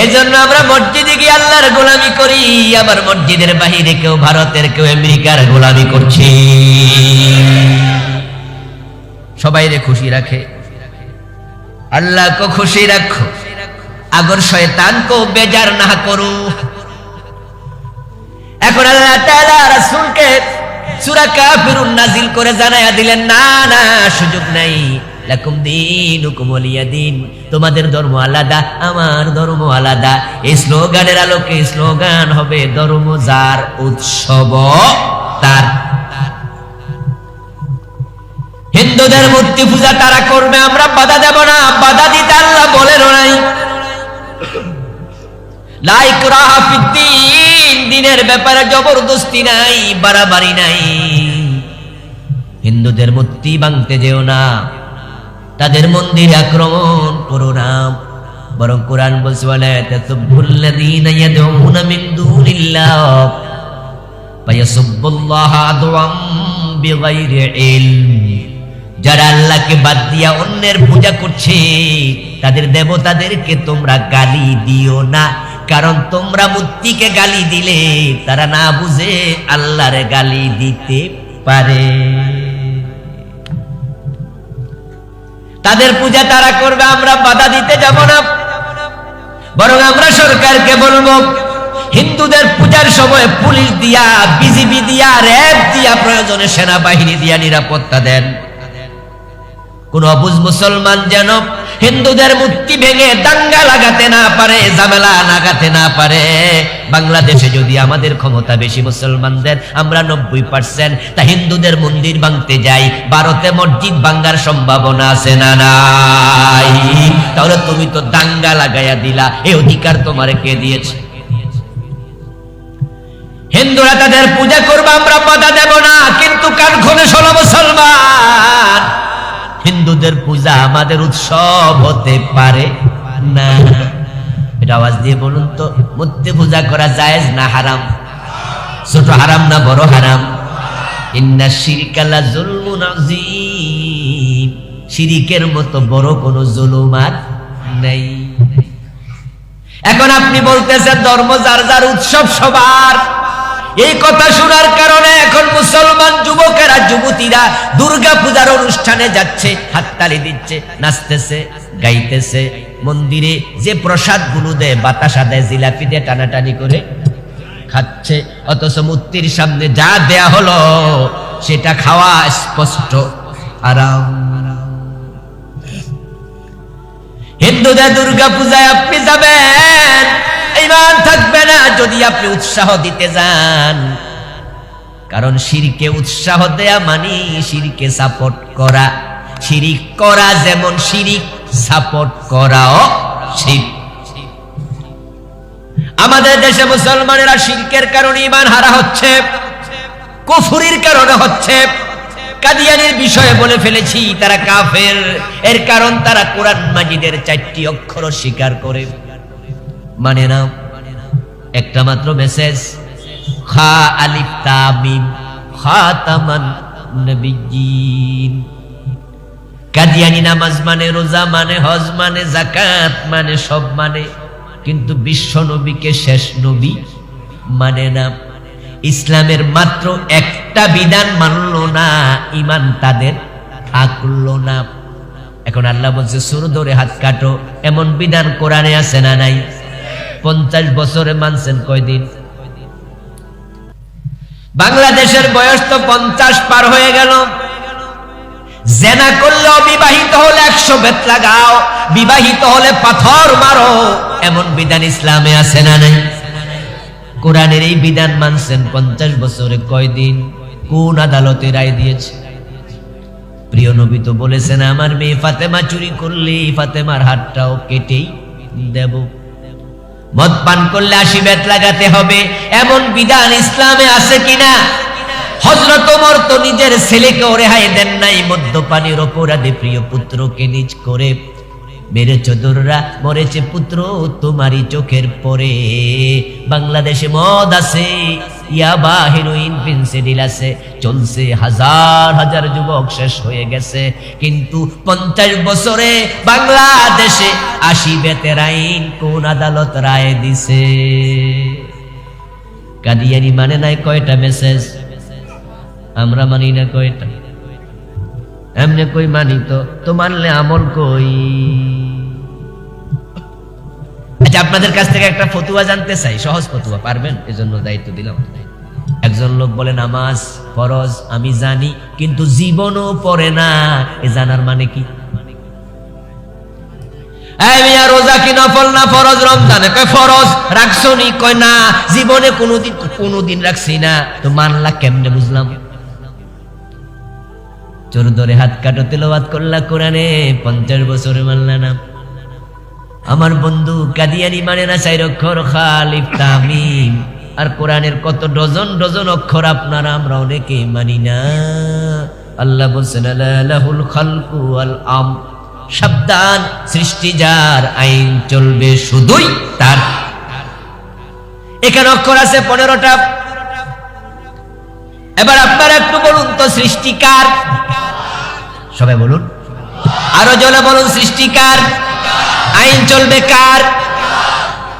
এই জন্য আমরা মসজিদে গিয়ে আল্লাহর গোলামি করি, আবার মসজিদের বাহিরে কেউ ভারতের, কেউ আমেরিকার গোলামি করছে। সবাইরে খুশি রাখে, আল্লাহকে খুশি রাখো, আগর শয়তানকে বেজার না করো। এখন আল্লাহ তাআলা রাসূলকে সূরা কাফিরুন নাজিল করে জানায়া দিলেন, না না, সুযোগ নাই, লাকুম দীনুকুম ওয়ালিয়া দিন, তোমাদের ধর্ম আলাদা, আমার ধর্ম আলাদা। এই স্লোগানের আলোকে স্লোগান হবে ধর্ম যার, উৎসব তার। হিন্দুদের মূর্তি পূজা তারা করবে, আমরা বাধা দেব না। বাধা দিতে আল্লাহ বলেন নাই। লা ইকরাহা ফিদ্দীন, দ্বীনের ব্যাপারে জবরদস্তি নাই, বাড়াবাড়ি নাই। হিন্দুদের মূর্তি ভাঙতে যেও না, তাদের মন্দিরে আক্রমণ করো না। বরং কোরআন বলছে ওয়ালা তাসুবুল্লাযীনা ইয়াদউনা মিন দুনিল্লাহ ফায়াসুবুল্লাহা আদওয়াম বিগাইরি ইলম। যারা আল্লাহকে বাদ দিয়া অন্যের পূজা করছে, তাদের দেবতাদেরকে তোমরা গালি দিও না, কারণ তোমরা মূর্তিকে গালি দিলে তারা না বুঝে আল্লাহর গালি দিতে পারে। তাদের পূজা তারা করবে, আমরা বাধা দিতে যাব না। বরং আমরা সরকারকে বলবো, হিন্দুদের পূজার সময় পুলিশ দিয়া, বিজিবি দিয়া, র্যাব দিয়া, প্রয়োজনে সেনাবাহিনী দিয়া নিরাপত্তা দেন। কোন অবুঝ মুসলমান যেন হিন্দুদের মূর্তি ভেঙে দাঙ্গা লাগাতে না পারে, ঝামেলা লাগাতে না পারে। বাংলাদেশে যদি আমাদের ক্ষমতা বেশি, মুসলমানদের আমরা 90%, তা হিন্দুদের মন্দির ভাঙতে যাই, ভারতে মসজিদ ভাঙ্গার সম্ভাবনা আছে না নাই? তাহলে তুমি তো দাঙ্গা লাগাইয়া দিলা, এই অধিকার তোমার কে দিয়েছে? হিন্দুরা তাদের পূজা করবে, আমরা বাধা দেব না, কিন্তু কান খুলে শোনো মুসলমান, হিন্দুদের পূজা আমাদের উৎসব হতে পারে না। এটা আওয়াজ দিয়ে বলুন তো, মূর্তি পূজা করা জায়েজ না হারাম? ছোট হারাম না বড় হারাম? ইন্না শিরকা লা যুলমুন আযীম, শিরিকের মতো বড় কোনো জুলুম আর নেই। এখন আপনি বলতেছেন ধর্ম যার যার, উৎসব সবার। এই কথা শোনার কারণে এখন মুসলমান যুবকেরা, যুবতীরা দুর্গা পূজার অনুষ্ঠানে যাচ্ছে, হাততালি দিচ্ছে, নাচতেছে, গাইতেছে। মন্দিরে যে প্রসাদ গুলো দেয়, বাতাসা দেয়, জিলাপি দিয়ে টানাটানি করে খাচ্ছে, অথচ মূর্তির সামনে যা দেয়া হলো সেটা খাওয়া স্পষ্ট হারাম। হিন্দুদের দুর্গা পূজায় আপনি যাবেন, ঈমান থাকবে না যদি আপনি উৎসাহ দিতে যান। কারণ শিরকে উৎসাহ দেয়া মানে শিরকে সাপোর্ট করা। শিরিক করা যেমন শিরিক, সাপোর্ট করাও শিরক। আমাদের দেশে মুসলমানেরা শিরকের কারণে ঈমান হারা হচ্ছে, কুফরির কারণে হচ্ছে। কাদিয়ানির বিষয়ে বলে ফেলেছি, তারা কাফের। এর কারণ তারা কোরআন মাজিদের 4টি অক্ষর স্বীকার করে, মানে না। একটা মাত্র মেসেজ, খা আলিফ তা মিম খাতামান নবিয়্যিন। কাদিয়ানি নামাজ মানে, রোজা মানে, হজ মানে, যাকাত মানে, সব মানে, কিন্তু বিশ্ব নবীকে শেষ নবী মানে না। ইসলামের মাত্র একটা বিধান মানল না, ঈমান তাদের থাকলো না। এখন আল্লাহ বলছে সুর ধরে হাত কাটো, এমন বিধান কোরআনে আছে না নাই? 50 বছরে মানছেন কয়দিন? বাংলাদেশের বয়স তো 50 পার হয়ে গেল। জেনা করলে, অবিবাহিত হলে 100 বেত লাগাও, বিবাহিত হলে পাথর মারো, এমন বিধান ইসলামে আছে না নাই? কোরআনের এই বিধান মানছেন 50 বছরে কয়দিন? কোন আদালতে রায় দিয়েছে? প্রিয় নবী তো বলেছেন, আমার মেয়ে ফাতেমা চুরি করলে ফাতেমার হাতটাও কেটেই দেব। মদ পান করলে 80 বেত লাগাতে হবে, এমন বিধান ইসলামে আছে কিনা? হযরত ওমর তো নিজের ছেলেকে রেহাই দেন নাই, মদ্যপানের অপরাধে প্রিয় পুত্রকে নিজ করে মেরেছে। দোররা মরেছে পুত্র তোমারই চোখের পরে। বাংলাদেশে মদ আছে, ইয়াবা, হেরোইন, ফেন্সিডিল আছে, চলছে, হাজার হাজার যুবক শেষ হয়ে গেছে। কিন্তু 50 বছরে বাংলাদেশে 80 বেতের আইন কোন আদালত রায় দিছে? কাদিয়ানি মানে নাই কয়টা মেসেজ, আমরা মানি না কয়টা? এমনি কই মানি তো মানলে আমল কই? আচ্ছা, আপনাদের কাছ থেকে একটা ফতুয়া জানতে চাই, সহজ ফতুয়া, পারবেন? এজন্য দায়িত্ব দিলাম। একজন লোক বলে নামাজ ফরজ, আমি জানি, কিন্তু জীবনও পড়ে না। এ জানার মানে কি? রোজা কি নফল না ফরজ? রমজানে কয় ফরজ, রাখছো নি? কয় না, জীবনে কোনোদিন রাখছি না। তো মানলা কেমনে? বুঝলাম চোর ধরে হাত কাটো, তেলাওয়াত করলা কোরআনে, 50 বছরে মানলা না। আমার বন্ধু কাদিয়ানি মানে না 4 অক্ষর খালিফ তামিম, আর কোরআনের কত ডজন ডজন অক্ষর আপনারা আমরা অনেকে মানি না। আল্লাহ বলছেন লাহুল খালকু ওয়াল আম, সাবধান, সৃষ্টি যার, আইন চলবে শুধুই তার। এখানে অক্ষর আছে 15টা। এবার আপনারা একটু বলুন তো সৃষ্টিকার, সবাই বলুন, আরো জোরে বলুন সৃষ্টিকার। আইন চলবে কার?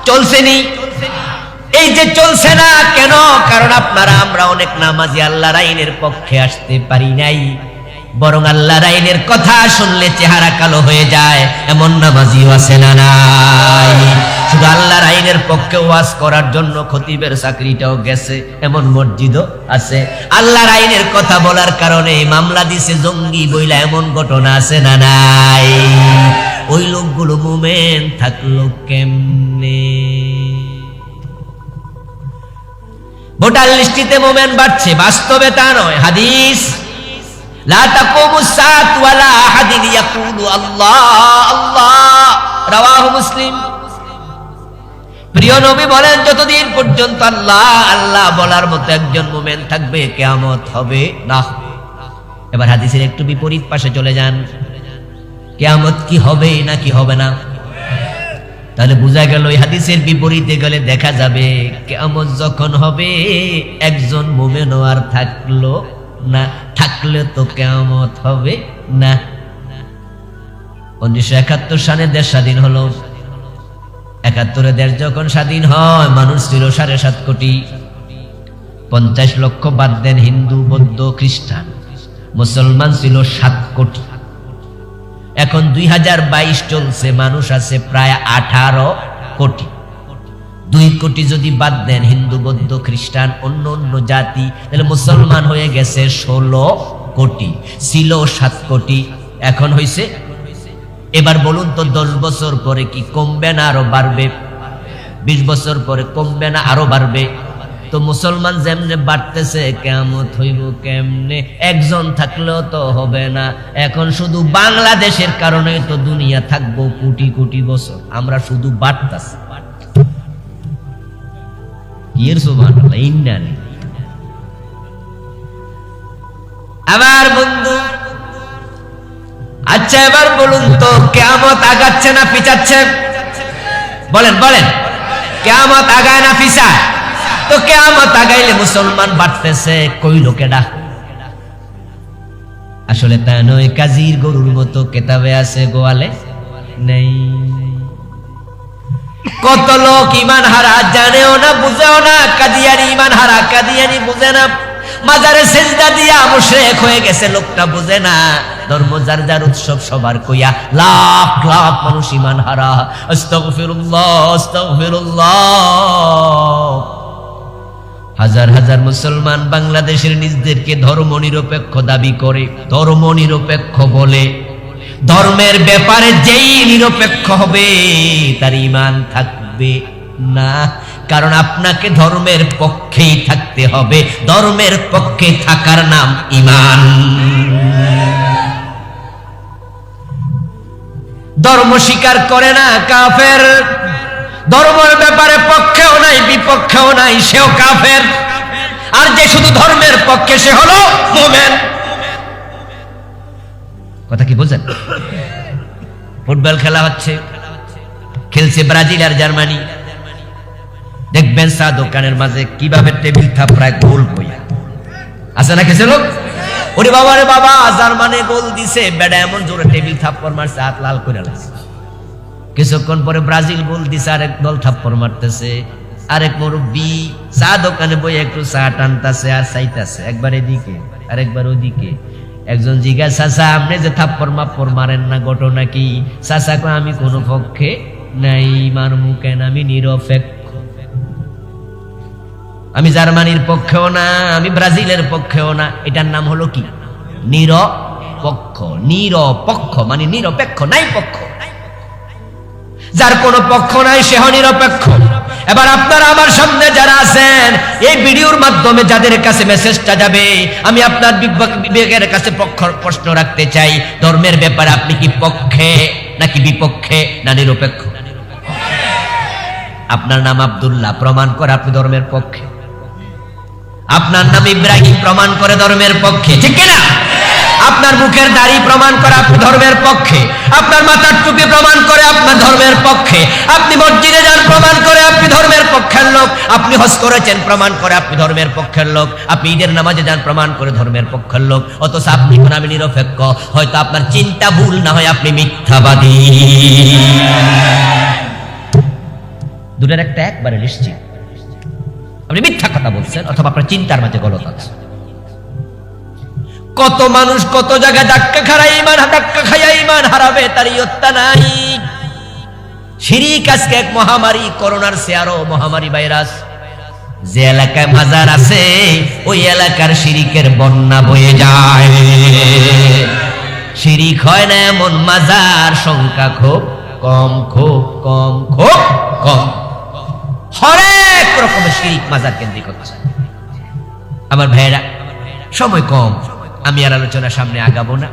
চলছে নি? এই যে চলছে না কেন? কারণ আপনারা আমরা অনেক নামাজি আল্লাহর আইনের পক্ষে আসতে পারি নাই, বরং আল্লাহর আইনের কথা শুনলে চেহারা কালো হয়ে যায়, এমন নামাজিও আছে না নাই? শুধু আল্লাহর আইনের পক্ষে ওয়াজ করার জন্য খতিবের চাকরিটাও গেছে, এমন মসজিদও আছে। আল্লাহর আইনের কথা বলার কারণে মামলা দিছে জঙ্গি বইলা, এমন ঘটনা আছে না নাই? ওই লোকগুলো মুমিন থাকলো কেমনে? ভোটার লিস্টিতে মুমিন বাড়ছে, বাস্তবে তা নয়। হাদিস লা তাকুমুস সাআত ওয়ালা আহাদিন ইয়াকুলু আল্লাহ আল্লাহ, রাওয়াহু মুসলিম। প্রিয় নবী বলেন, যতদিন পর্যন্ত আল্লাহ আল্লাহ বলার মতো একজন মুমিন থাকবে, কিয়ামত হবে না। এবার হাদিসের একটু বিপরীত পাশে চলে যান, কিয়ামত কি হবে না কি হবে না? তাহলে বোঝা গেল এই হাদিসের বিপরীতে গেলে দেখা যাবে কিয়ামত যখন হবে একজন মুমিনও আর থাকলো না, থাকলে তো কিয়ামত হবে না। 1971 সালে দেশ স্বাধীন হলো। 71-এ দেশ যখন স্বাধীন হয়, মানুষ ছিল 7.5 কোটি। 50 লক্ষ বাদ দেন হিন্দু, বৌদ্ধ, খ্রিস্টান, মুসলমান ছিল 7 কোটি। এখন 2022 চলছে, মানুষ আছে প্রায় 18 কোটি। 2 কোটি যদি বাদ দেন হিন্দু, বৌদ্ধ, খ্রিস্টান, অন্য অন্য জাতি, তাহলে মুসলমান হয়ে গেছে 16 কোটি। ছিল 7 কোটি, এখন হইছে। এবার বলুন তো 10 বছর পরে কি কমবে না আরো বাড়বে? 20 বছর পরে কমবে না আরো বাড়বে? তো মুসলমান যেমনে বাড়তেছে, কিয়ামত হইব কেমনে? একজন থাকলেও তো হবে না। এখন শুধু বাংলাদেশের কারণে তো দুনিয়া থাকবো কোটি কোটি বছর, আমরা শুধু বাড়তাছি। আমার বন্ধু, আচ্ছা এবার বলুন তো কিয়ামত আগাচ্ছে না পিছাচ্ছে? বলেন বলেন, কিয়ামত আগায় না পিছায়? তো কিয়ামত আগাইলে মুসলমান বাড়তেছে, কই লোকেডা? আসলে তা নয়, কাজীর গরুর মতো কেতাবে আছে, গোয়ালে নেই। কত লোক ইমান হারা, জানেও না বুঝেও না। কাদিয়ানি ইমান হারা, কাদিয়ানি বুঝে না। মাজারে সেজদা দিয়া মুশরিক হয়ে গেছে, লোকটা বুঝে না। ধর্ম যার যার উৎসব সবার কইয়া লাখ লাখ মানুষ ইমান হারা। আস্তাগফিরুল্লাহ আস্তাগফিরুল্লাহ। হাজার হাজার মুসলমান বাংলাদেশের নিজেদেরকে ধর্ম নিরপেক্ষ দাবি করে, ধর্ম নিরপেক্ষ বলে। ধর্মের ব্যাপারে যেই নিরপেক্ষ হবে তার ঈমান থাকবে না, কারণ আপনাকে ধর্মের পক্ষেই থাকতে হবে। ধর্মের পক্ষে থাকার নাম ঈমান। ধর্ম স্বীকার করে না কাফের। ধর্মের ব্যাপারে পক্ষেও নাই বিপক্ষেও নাই, সেও কাফের। আর যে শুধু ধর্মের পক্ষে সে হলো মুমিন। কথা কি বুঝেন? ফুটবল খেলা হচ্ছে, খেলছে ব্রাজিল আর জার্মানি। দেখবেন চা দোকানের মাঝে কিভাবে টেবিল থাপড়ায় গোল কইয়া আছে না কিছু লোক? ওরে বাবা রে বাবা, জার্মানি গোল দিছে, বেটা এমন জোরে টেবিল থাপ্পড় মারছে, হাত লাল করে লাগছে। কিছুক্ষণ পরে ব্রাজিল গোল দিছে, আরেক দল থাপ্পড় মারতেছে। আরেক মুরব্বি চা দোকানে বই একটু চা টানতেছে আর চাইতেছে, একবার এদিকে আরেকবার ওদিকে। একজন জিজ্ঞাসা, চাচা আপনি যে থাপ্পড় মাপ্পড় মারেন না, ঘটনা কি? চাচা কয়, আমি কোনো পক্ষে নাই, মারমু কেন, আমি নিরপেক্ষ। আমি জার্মানির পক্ষেও না, আমি ব্রাজিলের পক্ষেও না। এটার নাম হলো কি? নিরপেক্ষ। নিরপেক্ষ মানে নিরপেক্ষ, নাই পক্ষ। যার কোনো পক্ষ নাই সে নিরপেক্ষ। এবার আপনারা আমার সামনে যারা আছেন, এই ভিডিওর মাধ্যমে যাদের কাছে মেসেজটা যাবে, আমি আপনার বিবেকের কাছে প্রশ্ন রাখতে চাই, ধর্মের ব্যাপারে আপনি কি পক্ষে নাকি বিপক্ষে না নিরপেক্ষ? আপনার নাম আব্দুল্লাহ, প্রমাণ করে আপনি ধর্মের পক্ষে। আপনার নাম ইব্রাহিম, প্রমাণ করে ধর্মের পক্ষে, ঠিক কিনা? আপনার মুখের দাড়ি প্রমাণ করে আপনি ধর্মের পক্ষে। আপনার মাথার টুপি প্রমাণ করে আপনার ধর্মের পক্ষে। আপনি মসজিদে যান, প্রমাণ করে আপনি ধর্মের পক্ষের লোক। আপনি হজ করেছেন, প্রমাণ করে আপনি ধর্মের পক্ষের লোক। আপনি ঈদের নামাজে যান, প্রমাণ করে ধর্মের পক্ষের লোক। অথচ আপনি কোন আমি নিরপেক্ষ। হয়তো আপনার চিন্তা ভুল, না হয় আপনি মিথ্যাবাদী। দুটোর একটা একবারে নিশ্চিত, আপনি মিথ্যা কথা বলছেন অথবা আপনার চিন্তার মাঝে গলত আছে। কত মানুষ কত জায়গায় ধাক্কা খাইয়া ঈমান হারাবে, তার ইয়ত্তা নাই। শিরিক আজকে এক মহামারী, করোনার চেয়ে আরো মহামারী ভাইরাস। যে এলাকায় মাজার আছে, ওই এলাকার শিরিকের বন্যা বয়ে যায়। শিরিক হয় না এমন মাজার সংখ্যা খুব কম, খুব কম, খুব কম। হরেক রকমের শিরিক মাজার কেন্দ্রিক হচ্ছে। আমার ভাইয়েরা, সময় কম, আমি আর আলোচনা সামনে আগাবো না।